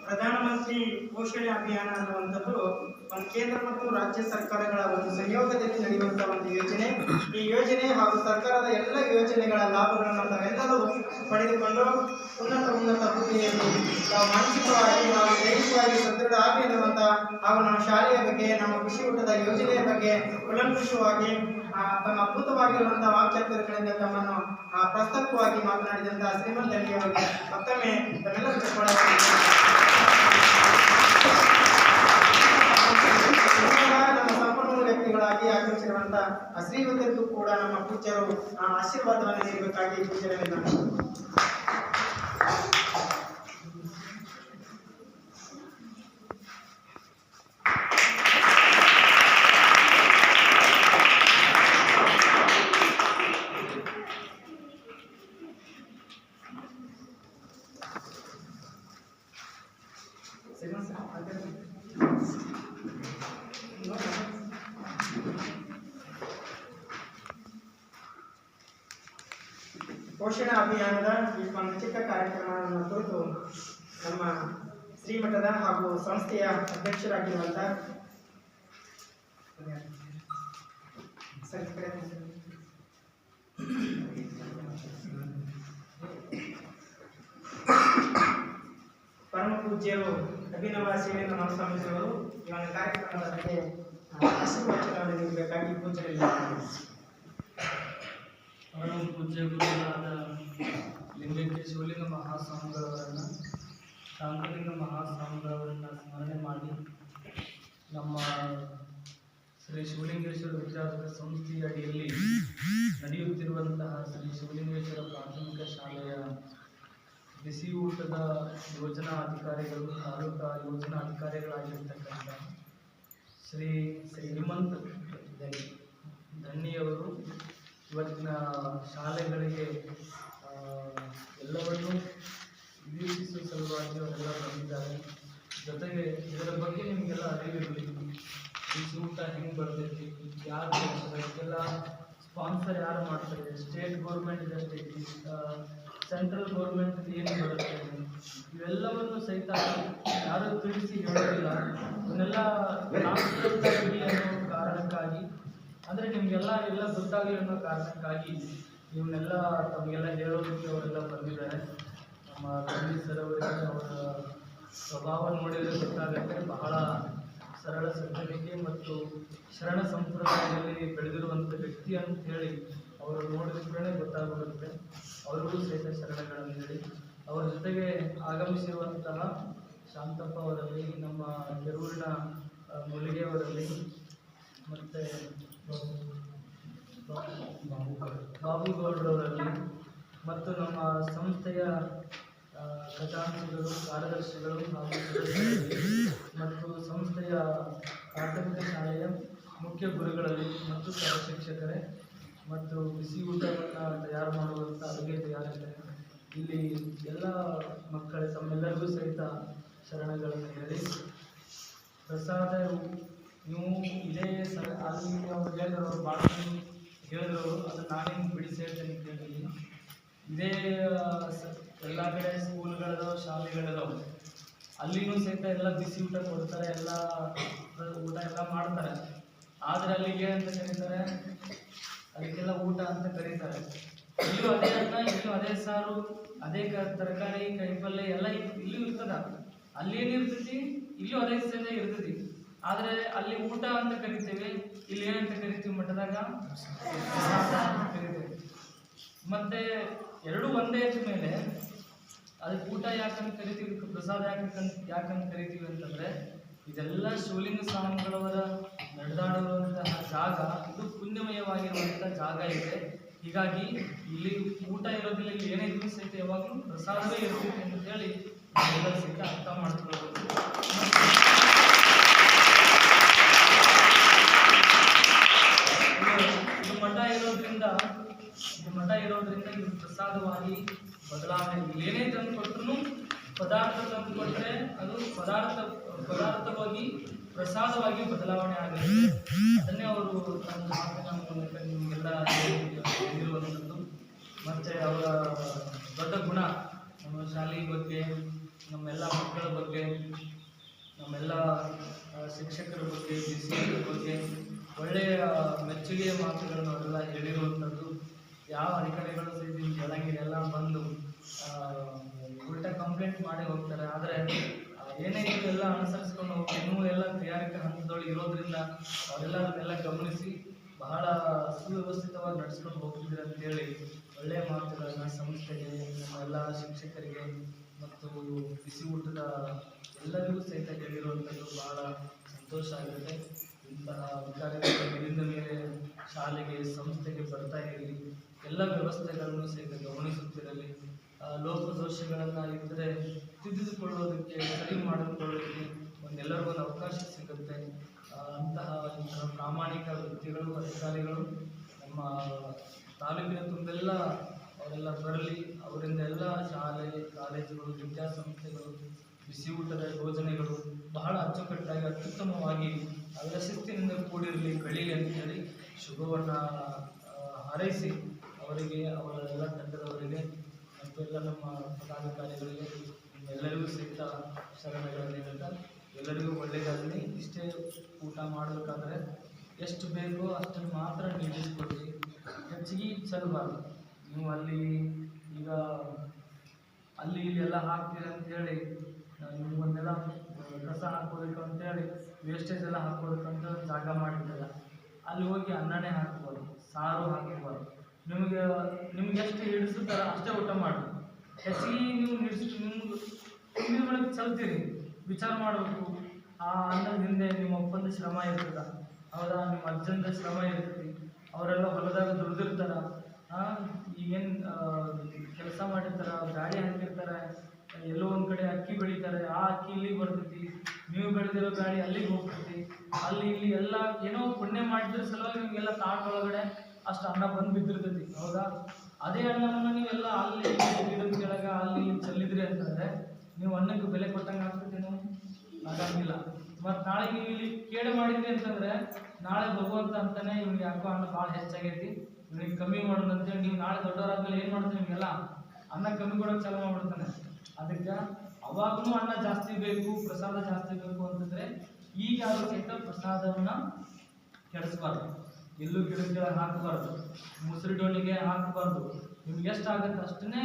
ಪ್ರಧಾನಮಂತ್ರಿ ಪೋಷಣೆ ಅಭಿಯಾನ ಅನ್ನುವಂಥದ್ದು ಒಂದು ಕೇಂದ್ರ ಮತ್ತು ರಾಜ್ಯ ಸರ್ಕಾರಗಳ ಒಂದು ಸಂಯೋಗದಲ್ಲಿ ನಡೆಯುವಂತಹ ಒಂದು ಯೋಜನೆ. ಈ ಯೋಜನೆ ಹಾಗೂ ಸರ್ಕಾರದ ಎಲ್ಲ ಯೋಜನೆಗಳ ಲಾಭಗಳನ್ನು ತಾವೆಲ್ಲರೂ ಪಡೆದುಕೊಂಡು ಉನ್ನತ ಹುದ್ದೆಯಲ್ಲಿ ನಾವು ಮಾನಸಿಕವಾಗಿ ಹಾಗೂ ದೈಹಿಕವಾಗಿ ಸದೃಢ ಆಗಿ ಎನ್ನುವಂಥ ಹಾಗೂ ನಮ್ಮ ಶಾಲೆಯ ಬಗ್ಗೆ, ನಮ್ಮ ಕೃಷಿ ಊಟದ ಯೋಜನೆಯ ಬಗ್ಗೆ ಕೂಲಂಕುಷವಾಗಿ ತಮ್ಮ ಅದ್ಭುತವಾಗಿರುವಂತಹ ವಾಕ್ಯಾರ್ಥಗಳಿಂದ ತಮ್ಮನ್ನು ಪ್ರಸ್ತಾಪವಾಗಿ ಮಾತನಾಡಿದಂತಹ ಶ್ರೀಮಂತ ಅವರಿಗೆ ಮತ್ತೊಮ್ಮೆ ತಮ್ಮೆಲ್ಲರೂ ನಮ್ಮ ಸಂಪನ್ಮೂಲ ವ್ಯಕ್ತಿಗಳಾಗಿ ಆಗಮಿಸಿರುವಂತಹ ಶ್ರೀಮಂತರಿಗೂ ಕೂಡ ನಮ್ಮ ಪೂಜ್ಯರು ಆಶೀರ್ವಾದವನ್ನು ನೀಡಬೇಕಾಗಿ ಪೂಜ್ಯರಲ್ಲಿ ಪೋಷಣಾ ಅಭಿಯಾನದ ಈ ಒಂದು ಚಿಕ್ಕ ಕಾರ್ಯಕ್ರಮವನ್ನು ಕುರಿತು ನಮ್ಮ ಶ್ರೀಮಠದ ಹಾಗೂ ಸಂಸ್ಥೆಯ ಅಧ್ಯಕ್ಷರಾಗಿರುವಂಥ ಪರಮ ಪೂಜ್ಯರು ಅಭಿನವ ಸೇವೆಯನ್ನು ಮನಸ್ಸಂಬಿಸಿರುವರು ಈ ಒಂದು ಕಾರ್ಯಕ್ರಮದ ಬಗ್ಗೆ ಆಶೀರ್ವಚನವನ್ನು ನೀಡಬೇಕಾಗಿ ಪೂಜ್ಯರಲ್ಲಿ ಪರಮ ಪೂಜ್ಯ ಗುರುಗಳಾದ ಲಿಂಗೈಕ್ಯ ಶಿವಲಿಂಗ ಮಹಾಸ್ವಾಮಿಗಳವರನ್ನು, ಶಾಂತಲಿಂಗ ಮಹಾಸ್ವಾಮಿಗಳವರನ್ನು ಸ್ಮರಣೆ ಮಾಡಿ ನಮ್ಮ ಶ್ರೀ ಶಿವಲಿಂಗೇಶ್ವರ ವಿದ್ಯಾರ್ಥಿ ಸಂಸ್ಥೆಯ ಅಡಿಯಲ್ಲಿ ನಡೆಯುತ್ತಿರುವಂತಹ ಶ್ರೀ ಶಿವಲಿಂಗೇಶ್ವರ ಪ್ರಾಥಮಿಕ ಶಾಲೆಯ ಬಿಸಿ ಊಟದ ಯೋಜನಾ ಅಧಿಕಾರಿಗಳು, ತಾಲೂಕಾ ಯೋಜನಾ ಅಧಿಕಾರಿಗಳಾಗಿರ್ತಕ್ಕಂಥ ಶ್ರೀ ಶ್ರೀಮಂತ ಧನ್ಯವರು ಇವತ್ತಿನ ಶಾಲೆಗಳಿಗೆ ಎಲ್ಲವನ್ನೂ ವೀಕ್ಷಿಸುವ ಸಲುವಾಗಿ ಅವರೆಲ್ಲ ಬಂದಿದ್ದಾರೆ. ಜೊತೆಗೆ ಇದರ ಬಗ್ಗೆ ನಿಮಗೆಲ್ಲ ಅರಿವಿರಲಿ, ಬಿಸಿ ಊಟ ಹೆಂಗೆ ಬರ್ತೈತಿ, ಯಾರು ಮಾಡ್ತಾರೆ, ಇದೆಲ್ಲ ಸ್ಪಾನ್ಸರ್ ಯಾರು ಮಾಡ್ತಾರೆ, ಸ್ಟೇಟ್ ಗೌರ್ಮೆಂಟ್ ಇದಷ್ಟೇ ಸೆಂಟ್ರಲ್ ಗೌರ್ಮೆಂಟ್ ಏನು ಬರುತ್ತೆ ಇವೆಲ್ಲವನ್ನು ಸಹಿತ ಯಾರು ತಿಳಿಸಿ ಹೇಳೋದಿಲ್ಲ. ಇವನ್ನೆಲ್ಲ ನಾಮಕರಣದಲ್ಲಿ ಅನ್ನೋ ಕಾರಣಕ್ಕಾಗಿ ಅಂದರೆ ನಿಮಗೆಲ್ಲ ಗೊತ್ತಾಗಲಿ ಅನ್ನೋ ಕಾರಣಕ್ಕಾಗಿ ಇವನ್ನೆಲ್ಲ ತಮಗೆಲ್ಲ ಹೇಳೋದಕ್ಕೆ ಅವರೆಲ್ಲ ಬಂದಿದ್ದಾರೆ. ನಮ್ಮ ರಂಜಿತ್ ಸರ್ ಅವರಿಗೆ ಅವರ ಸ್ವಭಾವ ನೋಡಿದರೆ ಗೊತ್ತಾಗುತ್ತೆ. ಬಹಳ ಸರಳ ಸಜ್ಜನಿಕೆ ಮತ್ತು ಶರಣ ಸಂಪ್ರದಾಯದಲ್ಲಿ ಬೆಳೆದಿರುವಂಥ ವ್ಯಕ್ತಿ ಅಂತ ಹೇಳಿ ಅವರು ನೋಡಿದ್ರೆ ಗೊತ್ತಾಗುತ್ತೆ. ಅವರಿಗೂ ಸಹಿತ ಶರಣಗಳನ್ನು ಹೇಳಿ ಅವರ ಜೊತೆಗೆ ಆಗಮಿಸಿರುವಂತಹ ಶಾಂತಪ್ಪ ಅವರಲ್ಲಿ, ನಮ್ಮ ಕೆರೂರಿನ ಮುಲಿಗೆ ಅವರಲ್ಲಿ, ಮತ್ತು ಬಾಬುಗೌಡರವರಲ್ಲಿ ಮತ್ತು ನಮ್ಮ ಸಂಸ್ಥೆಯ ಖಜಾಂಚಿಗಳು, ಕಾರ್ಯದರ್ಶಿಗಳು ಹಾಗೂ ಸದಸ್ಯರಲ್ಲಿ ಮತ್ತು ಸಂಸ್ಥೆಯ ಪ್ರಾಥಮಿಕ ಶಾಲೆಯ ಮುಖ್ಯ ಗುರುಗಳಲ್ಲಿ ಮತ್ತು ಸಹ ಶಿಕ್ಷಕರೇ ಮತ್ತು ಬಿಸಿ ಊಟವನ್ನು ತಯಾರು ಮಾಡುವಂಥ ಅಡುಗೆ ತಯಾರಿಕೆ ಇಲ್ಲಿ ಎಲ್ಲ ಮಕ್ಕಳ ತಮ್ಮೆಲ್ಲರಿಗೂ ಸಹಿತ ಶರಣಗಳನ್ನು ಹೇಳಿ ಪ್ರಸಾದ ನೀವು ಇದೇ ಅಲ್ಲಿ ಅವ್ರು ಹೇಳಿದ್ರು, ಅವ್ರು ಭಾಳ ಹೇಳಿದ್ರು, ಅದನ್ನು ನಾನೇನು ಬಿಡಿಸಿ ಹೇಳ್ತೇನೆ ಕೇಳಿ. ಇದೇ ಎಲ್ಲ ಕಡೆ ಸ್ಕೂಲ್ಗಳದಾವ, ಶಾಲೆಗಳದಾವ, ಅಲ್ಲಿನೂ ಸಹಿತ ಎಲ್ಲ ಬಿಸಿ ಊಟ ಕೊಡ್ತಾರೆ, ಎಲ್ಲ ಊಟ ಎಲ್ಲ ಮಾಡ್ತಾರೆ. ಆದರೆ ಅಲ್ಲಿಗೆ ಅಂತ ಕರೀತಾರೆ, ಅದಕ್ಕೆಲ್ಲ ಊಟ ಅಂತ ಕರೀತಾರೆ. ಇಲ್ಲೂ ಅದೇ ಅನ್ನ, ಇಲ್ಲೂ ಅದೇ ಸಾರು, ಅದೇ ತರಕಾರಿ, ಕೈಪಲ್ಯ ಎಲ್ಲ ಇಲ್ಲೂ ಇರ್ತದ. ಅಲ್ಲಿ ಏನಿರ್ತೈತಿ ಇಲ್ಲೂ ಅದೇ ಸಹಿತ ಇರ್ತೈತಿ. ಆದರೆ ಅಲ್ಲಿ ಊಟ ಅಂತ ಕರಿತೇವೆ, ಇಲ್ಲಿ ಏನಂತ ಕರಿತೀವಿ ಮಠದಾಗ ಅಂತ ಕರಿತೇವೆ. ಮತ್ತೆ ಎರಡು ಒಂದೇ ಮೇಲೆ ಅದಕ್ಕೆ ಊಟ ಯಾಕಂತ ಕರಿತೀವಿ, ಪ್ರಸಾದ ಯಾಕಂತ ಕರಿತೀವಿ ಅಂತಂದ್ರೆ ಇದೆಲ್ಲ ಶಿವಲಿಂಗ ಸ್ವಾಮಿಗಳವರ ನಡೆದಾಡುವಂತಹ ಜಾಗ, ಇದು ಪುಣ್ಯಮಯವಾಗಿರುವಂತಹ ಜಾಗ ಇದೆ. ಹೀಗಾಗಿ ಇಲ್ಲಿ ಊಟ ಇರೋದಿಲ್ಲ, ಇಲ್ಲಿ ಏನೇ ಇದ್ರೂ ಸಹಿತ ಯಾವಾಗಲೂ ಪ್ರಸಾದವೇ ಇರ್ತೈತಿ ಅಂತ ಹೇಳಿ ನಾವೆಲ್ಲ ಸಹಿತ ಅರ್ಥ ಮಾಡ್ಕೊಳ್ಬೋದು. ಇದು ಮಠ ಇರೋದ್ರಿಂದ ಇದು ಪ್ರಸಾದವಾಗಿ ಬದಲಾವಣೆ, ಏನೇ ತಂದು ಕೊಟ್ಟರು ಪದಾರ್ಥ ತಂದು ಕೊಟ್ಟರೆ ಅದು ಪದಾರ್ಥವಾಗಿ ಪ್ರಸಾದವಾಗಿ ಬದಲಾವಣೆ ಆಗುತ್ತೆ. ಅದನ್ನೇ ಅವರು ತಮ್ಮ ಮಾತಿನ ಮೂಲಕ ನಿಮಗೆಲ್ಲ ಹೇಳಿರುವಂಥದ್ದು. ಮತ್ತು ಅವರ ದೊಡ್ಡ ಗುಣ ನಮ್ಮ ಶಾಲೆ ಬಗ್ಗೆ, ನಮ್ಮೆಲ್ಲ ಮಕ್ಕಳ ಬಗ್ಗೆ, ನಮ್ಮೆಲ್ಲ ಶಿಕ್ಷಕರ ಬಗ್ಗೆ, ಬಿಸಿಗಳ ಬಗ್ಗೆ ಒಳ್ಳೆಯ ಮೆಚ್ಚುಗೆಯ ಮಾತುಗಳನ್ನು ಅವರೆಲ್ಲ ಹೇಳಿರುವಂಥದ್ದು. ಯಾವ ಅಧಿಕಾರಿಗಳು ಸಹಿತ ಬೆಳಗ್ಗೆ ಎಲ್ಲ ಬಂದು ಉಲ್ಟಾ ಕಂಪ್ಲೇಂಟ್ ಮಾಡಿ ಹೋಗ್ತಾರೆ. ಆದರೆ ಏನೇ ಇದೆಲ್ಲ ಅನುಸರಿಸ್ಕೊಂಡು ಹೋಗಿ ಇನ್ನೂ ಎಲ್ಲ ತಯಾರಿಕಾ ಹಂತದೊಳಗೆ ಇರೋದ್ರಿಂದ ಅವರೆಲ್ಲ ಗಮನಿಸಿ ಬಹಳ ಸುವ್ಯವಸ್ಥಿತವಾಗಿ ನಡೆಸ್ಕೊಂಡು ಹೋಗ್ತಿದ್ದೀರ ಅಂತೇಳಿ ಒಳ್ಳೆಯ ಮಾತುಗಳನ್ನು ಸಂಸ್ಥೆಗೆ, ನಮ್ಮ ಎಲ್ಲ ಶಿಕ್ಷಕರಿಗೆ ಮತ್ತು ಬಿಸಿ ಊಟದ ಎಲ್ಲರಿಗೂ ಸಹಿತ ಹೇಳಿರುವಂಥದ್ದು ಬಹಳ ಸಂತೋಷ ಆಗುತ್ತೆ. ಇಂತಹ ಅಧಿಕಾರಿಗಳು ಮೇಲಿಂದ ಮೇಲೆ ಶಾಲೆಗೆ, ಸಂಸ್ಥೆಗೆ ಬರ್ತಾ ಇರಲಿ, ಎಲ್ಲ ವ್ಯವಸ್ಥೆಗಳನ್ನು ಸಹಿತ ಗಮನಿಸುತ್ತಿರಲಿ. ಲೋಪದೋಷಗಳನ್ನು ಇದ್ದರೆ ತಿದ್ದಿಕೊಳ್ಳೋದಕ್ಕೆ, ಸರಿ ಮಾಡಿಕೊಳ್ಳೋದಕ್ಕೆ ಎಲ್ಲರಿಗೂ ಒಂದು ಅವಕಾಶ ಸಿಗುತ್ತೆ. ಇಂತಹ ಪ್ರಾಮಾಣಿಕ ವ್ಯಕ್ತಿಗಳು, ಅಧಿಕಾರಿಗಳು ನಮ್ಮ ತಾಲೂಕಿನ ತುಂಬೆಲ್ಲ ಅವರೆಲ್ಲ ಬರಲಿ. ಅವರಿಂದ ಎಲ್ಲ ಶಾಲೆ, ಕಾಲೇಜುಗಳು, ವಿದ್ಯಾಸಂಸ್ಥೆಗಳು ಬಿಸಿ ಊಟದ ಯೋಜನೆಗಳು ಬಹಳ ಅಚ್ಚುಕಟ್ಟಾಗಿ, ಅತ್ಯುತ್ತಮವಾಗಿ ಅವರ ಶಿಸ್ತಿನಿಂದ ಕೂಡಿರಲಿ, ಬೆಳೀಲಿ ಅಂತ ಹೇಳಿ ಶುಭವನ್ನು ಹಾರೈಸಿ ಅವರಿಗೆ, ಅವರ ಎಲ್ಲ ತಂಡದವರಿಗೆ ಮತ್ತು ಎಲ್ಲ ನಮ್ಮ ಪದಾಧಿಕಾರಿಗಳಿಗೆ ಎಲ್ಲರಿಗೂ ಸಹಿತ ಶರಣಗಳನ್ನು ಹೇಳ್ತಾ ಎಲ್ಲರಿಗೂ ಒಳ್ಳೆಯದಾಗಲಿ. ಇಷ್ಟೇ ಊಟ ಮಾಡಬೇಕಾದ್ರೆ ಎಷ್ಟು ಬೇಕೋ ಅಷ್ಟನ್ನು ಮಾತ್ರ ನೀಡಿಸ್ಕೊಡ್ರಿ, ಹೆಚ್ಚಿಗೆ ಚೆಲ್ಲಬಾರ್ದು. ನೀವು ಅಲ್ಲಿ ಈಗ ಅಲ್ಲಿ ಇಲ್ಲೆಲ್ಲ ಹಾಕ್ತೀರ ಅಂತೇಳಿ ನಿಮ್ಗೊಂದೆಲ್ಲ ಕಸ ಹಾಕೋಬೇಕು ಅಂತೇಳಿ ವೇಸ್ಟೇಜ್ ಎಲ್ಲ ಹಾಕೋಬೇಕಂತ ಜಾಗ ಮಾಡಿದ್ದಲ್ಲ, ಅಲ್ಲಿ ಹೋಗಿ ಅನ್ನನೇ ಹಾಕ್ಬೋದು, ಸಾರು ಹಾಕ್ಬೋದು. ನಿಮ್ಗೆ ಎಷ್ಟು ಹಿಡಿಸುತ್ತಾರ ಅಷ್ಟೇ ಊಟ ಮಾಡಿ. ಹೆಚ್ಚಿಗೆ ನೀವು ನಿಮ್ಗೆ ತುಂಬಿದ ಒಳಗೆ ಚಲ್ತೀರಿ, ವಿಚಾರ ಮಾಡಬೇಕು. ಆ ಅನ್ನದ ಹಿಂದೆ ನಿಮ್ಮ ಅಪ್ಪಂದ ಶ್ರಮ ಇರ್ತದ, ಹೌದಾ, ನಿಮ್ಮ ಅಜ್ಜಂದ ಶ್ರಮ ಇರ್ತೈತಿ. ಅವರೆಲ್ಲ ಹೊಲದಾಗ ದುಡ್ದಿರ್ತಾರ, ಈಗೇನು ಕೆಲಸ ಮಾಡಿರ್ತಾರ, ಗಾಡಿ ಹಾಕಿರ್ತಾರೆ, ಎಲ್ಲೋ ಒಂದು ಕಡೆ ಅಕ್ಕಿ ಬೆಳೀತಾರೆ, ಆ ಅಕ್ಕಿ ಇಲ್ಲಿಗೆ ಬರ್ತೈತಿ, ನೀವು ಬೆಳೆದಿರೋ ಗಾಡಿ ಅಲ್ಲಿಗೆ ಹೋಗ್ತೈತಿ. ಅಲ್ಲಿ ಇಲ್ಲಿ ಎಲ್ಲ ಏನೋ ಪುಣ್ಯ ಮಾಡಿದ್ರ ಸಲುವಾಗಿ ನಿಮಗೆಲ್ಲ ತಾಟ್ ಒಳಗಡೆ ಅಷ್ಟು ಅನ್ನ ಬಂದು ಬಿದ್ದಿರ್ತೈತಿ, ಹೌದಾ. ಅದೇ ಅನ್ನವನ್ನು ನೀವೆಲ್ಲ ಅಲ್ಲಿ ಗಿಡದ ಕೆಳಗೆ ಅಲ್ಲಿ ಇಲ್ಲಿ ಚೆಲ್ಲಿದ್ರಿ ಅಂತಂದರೆ ನೀವು ಅನ್ನಕ್ಕೆ ಬೆಲೆ ಕೊಟ್ಟಂಗೆ ಆಗ್ತೈತಿ, ನೀವು ಆಗಂಗಿಲ್ಲ. ಮತ್ತು ನಾಳೆ ನೀವು ಇಲ್ಲಿ ಕೇಡು ಮಾಡಿದ್ರಿ ಅಂತಂದರೆ ನಾಳೆ ಭಗವಂತ ಅಂತಾನೆ ಇವ್ನಿಗೆ ಯಾಕೋ ಅನ್ನ ಭಾಳ ಹೆಚ್ಚಾಗೈತಿ, ಇವ್ನಿಗೆ ಕಮ್ಮಿ ಮಾಡೋದಂತೇಳಿ ನೀವು ನಾಳೆ ದೊಡ್ಡವರಾದ್ಮೇಲೆ ಏನು ಮಾಡ್ತೀರಿ, ನಿಮಗೆಲ್ಲ ಅನ್ನ ಕಮ್ಮಿ ಕೊಡೋಕೆ ಚಾಲು ಮಾಡ್ಬಿಡ್ತಾನೆ. ಅದಕ್ಕೆ ಅವಾಗೂ ಅನ್ನ ಜಾಸ್ತಿ ಬೇಕು, ಪ್ರಸಾದ ಜಾಸ್ತಿ ಬೇಕು ಅಂತಂದ್ರೆ ಈಗ ಯಾರು ಸಹಿತ ಪ್ರಸಾದವನ್ನ ಕೆಡಿಸ್ಬಾರ್ದು, ಎಲ್ಲೂ ಗಿಡಕ್ಕೆ ಹಾಕಬಾರ್ದು, ಮುಸುರಿ ಡೋಣಿಗೆ ಹಾಕಬಾರ್ದು. ನಿಮ್ಗೆ ಎಷ್ಟಾಗತ್ತೆ ಅಷ್ಟನ್ನೇ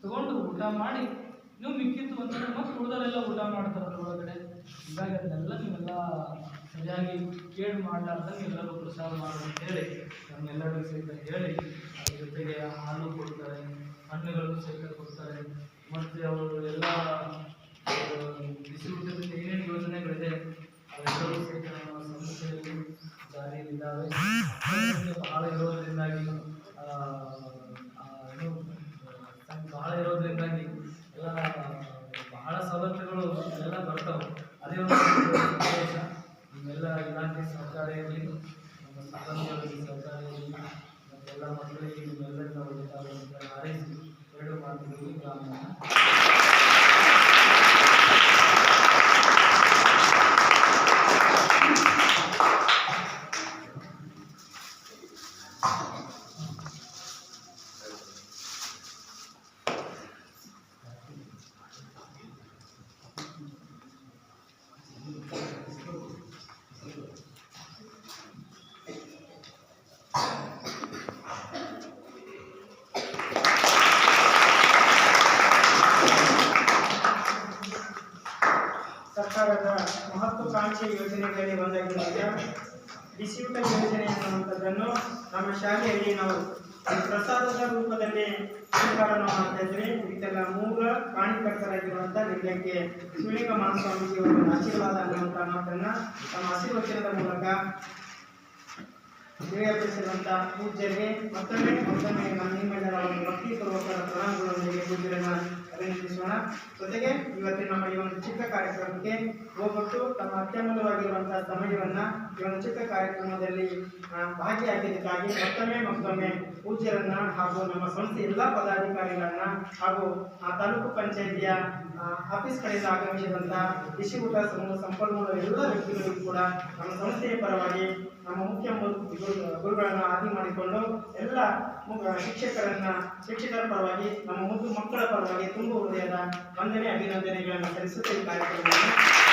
ತಗೊಂಡು ಊಟ ಮಾಡಿ, ನೀವು ಮಿಕ್ಕಿತ್ತು ಅಂತಂದ್ರೆ ಮತ್ತೆ ಉಳಿದವರೆಲ್ಲ ಊಟ ಮಾಡ್ತಾರೆ ಅದ್ರೊಳಗಡೆ. ಹೀಗಾಗಿ ಅದನ್ನೆಲ್ಲ ನೀವೆಲ್ಲ ಸರಿಯಾಗಿ ಕೇಳಿ ಮಾಡಲಾರ್ದಂಗೆ ಎಲ್ಲರೂ ಪ್ರಸಾದ ಮಾಡು ಅಂತ ಹೇಳಿ ನಮ್ಮೆಲ್ಲರಿಗೂ ಸಹಿತ ಹೇಳಿ, ಅದ್ರ ಜೊತೆಗೆ ಹಾಲು ಕೊಡ್ತಾರೆ, ಹಣ್ಣುಗಳು ಸಹಿತ ಕೊಡ್ತಾರೆ. ಮತ್ತು ಅವರು ಎಲ್ಲ ಬಿಸಿ ಊಟದ ಏನೇನು ಯೋಜನೆಗಳಿದೆ ಅವೆಲ್ಲವೂ ಸಹಿತ ನಮ್ಮ ಸಂಸ್ಥೆಯಲ್ಲಿ ಜಾರಿಯಲ್ಲಿದ್ದಾವೆ. ಬಹಳ ಇರೋದ್ರಿಂದಾಗಿ ಬಹಳ ಇರೋದ್ರಿಂದಾಗಿ ಎಲ್ಲ ಬಹಳ ಸವಲತ್ತುಗಳು ಎಲ್ಲ ಬರ್ತವೆ. ಅದೇ ಒಂದು ಸಂದೇಶ ನಿಮ್ಮೆಲ್ಲ ಇಲಾಖೆ ಸಹಕಾರ ಇರಲಿ, ನಮ್ಮ ಸಿಬ್ಬಂದಿಗಳಿಗೆ ಸಹಕಾರ ಇರಲಿ, ಮತ್ತೆಲ್ಲ ಮಕ್ಕಳಿಗೆ ನಿಮ್ಮೆಲ್ಲರಿಂದ ಒಳ್ಳೆಯದಾಗಲಿ ಅಂತ ಹಾರೈಸಿ ಎರಡು ಮಾತುಗಳಿಗೆ ಗ್ರಾಮ ಸರ್ಕಾರದ ಮಹತ್ವಾಕಾಂಕ್ಷಿ ಯೋಜನೆಗಳಲ್ಲಿ ಒಂದಾಗಿರುವ ಬಿಸಿಯೂಟ ಯೋಜನೆ ಅನ್ನುವಂಥದ್ದನ್ನು ನಮ್ಮ ಶಾಲೆಯಲ್ಲಿ ನಾವು ಪ್ರಸಾದದ ರೂಪದಲ್ಲಿ ಸ್ವೀಕಾರವನ್ನು ಮಾಡ್ತಾ ಇದ್ವಿ. ಇದಕ್ಕೆಲ್ಲ ಮೂಲ ಪ್ರಾಣಿಕರ್ತರಾಗಿರುವಂಥ ವಿದ್ಯಕ್ಕೆ ಶಿವಲಿಂಗ ಮಹಾಸ್ವಾಮೀಜಿಯವರ ಆಶೀರ್ವಾದ ಅನ್ನುವಂಥ ಮಾತನ್ನ ತಮ್ಮ ಆಶೀರ್ವಚನದ ಮೂಲಕ ತಿಳಿಯಪಡಿಸಿರುವಂಥ ಪೂಜ್ಯರಿಗೆ ಮತ್ತೊಮ್ಮೆ ನಿಮ್ಮೆಲ್ಲರ ಒಂದು ಭಕ್ತಿಪೂರ್ವಕ ಪ್ರಣಾಮಗಳೊಂದಿಗೆ ಪೂಜ್ಯರನ್ನ ಅಭಿನಂದಿಸೋಣ. ಜೊತೆಗೆ ಇವತ್ತಿನ ನಮ್ಮ ಈ ಒಂದು ಚಿಕ್ಕ ಕಾರ್ಯಕ್ರಮಕ್ಕೆ ಹೋಗ್ಬಿಟ್ಟು ತಮ್ಮ ಅತ್ಯಮೂಲ್ಯವಾಗಿರುವಂತಹ ಸಮಯವನ್ನ ಈ ಒಂದು ಚಿಕ್ಕ ಕಾರ್ಯಕ್ರಮದಲ್ಲಿ ಭಾಗಿಯಾಗಿದ್ದಕ್ಕಾಗಿ ಮತ್ತೊಮ್ಮೆ ಪೂಜ್ಯರನ್ನ ಹಾಗೂ ನಮ್ಮ ಸಂಸ್ಥೆ ಎಲ್ಲ ಪದಾಧಿಕಾರಿಗಳನ್ನ ಹಾಗೂ ತಾಲೂಕು ಪಂಚಾಯಿತಿಯ ಆಫೀಸ್ ಕಡೆಯಿಂದ ಆಗಮಿಸಿದಂಥ ಬಿಸಿ ಊಟ ಸಮೂಹ ಸಂಪನ್ಮೂಲ ಎಲ್ಲ ವ್ಯಕ್ತಿಗಳಿಗೂ ಕೂಡ ನಮ್ಮ ಸಂಸ್ಥೆಯ ಪರವಾಗಿ ನಮ್ಮ ಮುಖ್ಯ ಗುರುಗಳನ್ನ ಆದಿ ಮಾಡಿಕೊಂಡು ಎಲ್ಲ ಶಿಕ್ಷಕರ ಪರವಾಗಿ ನಮ್ಮ ಮುದ್ದು ಮಕ್ಕಳ ಪರವಾಗಿ ತುಂಬ ಹೃದಯದ ವಂದನೆ ಅಭಿನಂದನೆಗಳನ್ನು ಸಲ್ಲಿಸುತ್ತೆ ಈ ಕಾರ್ಯಕ್ರಮವನ್ನು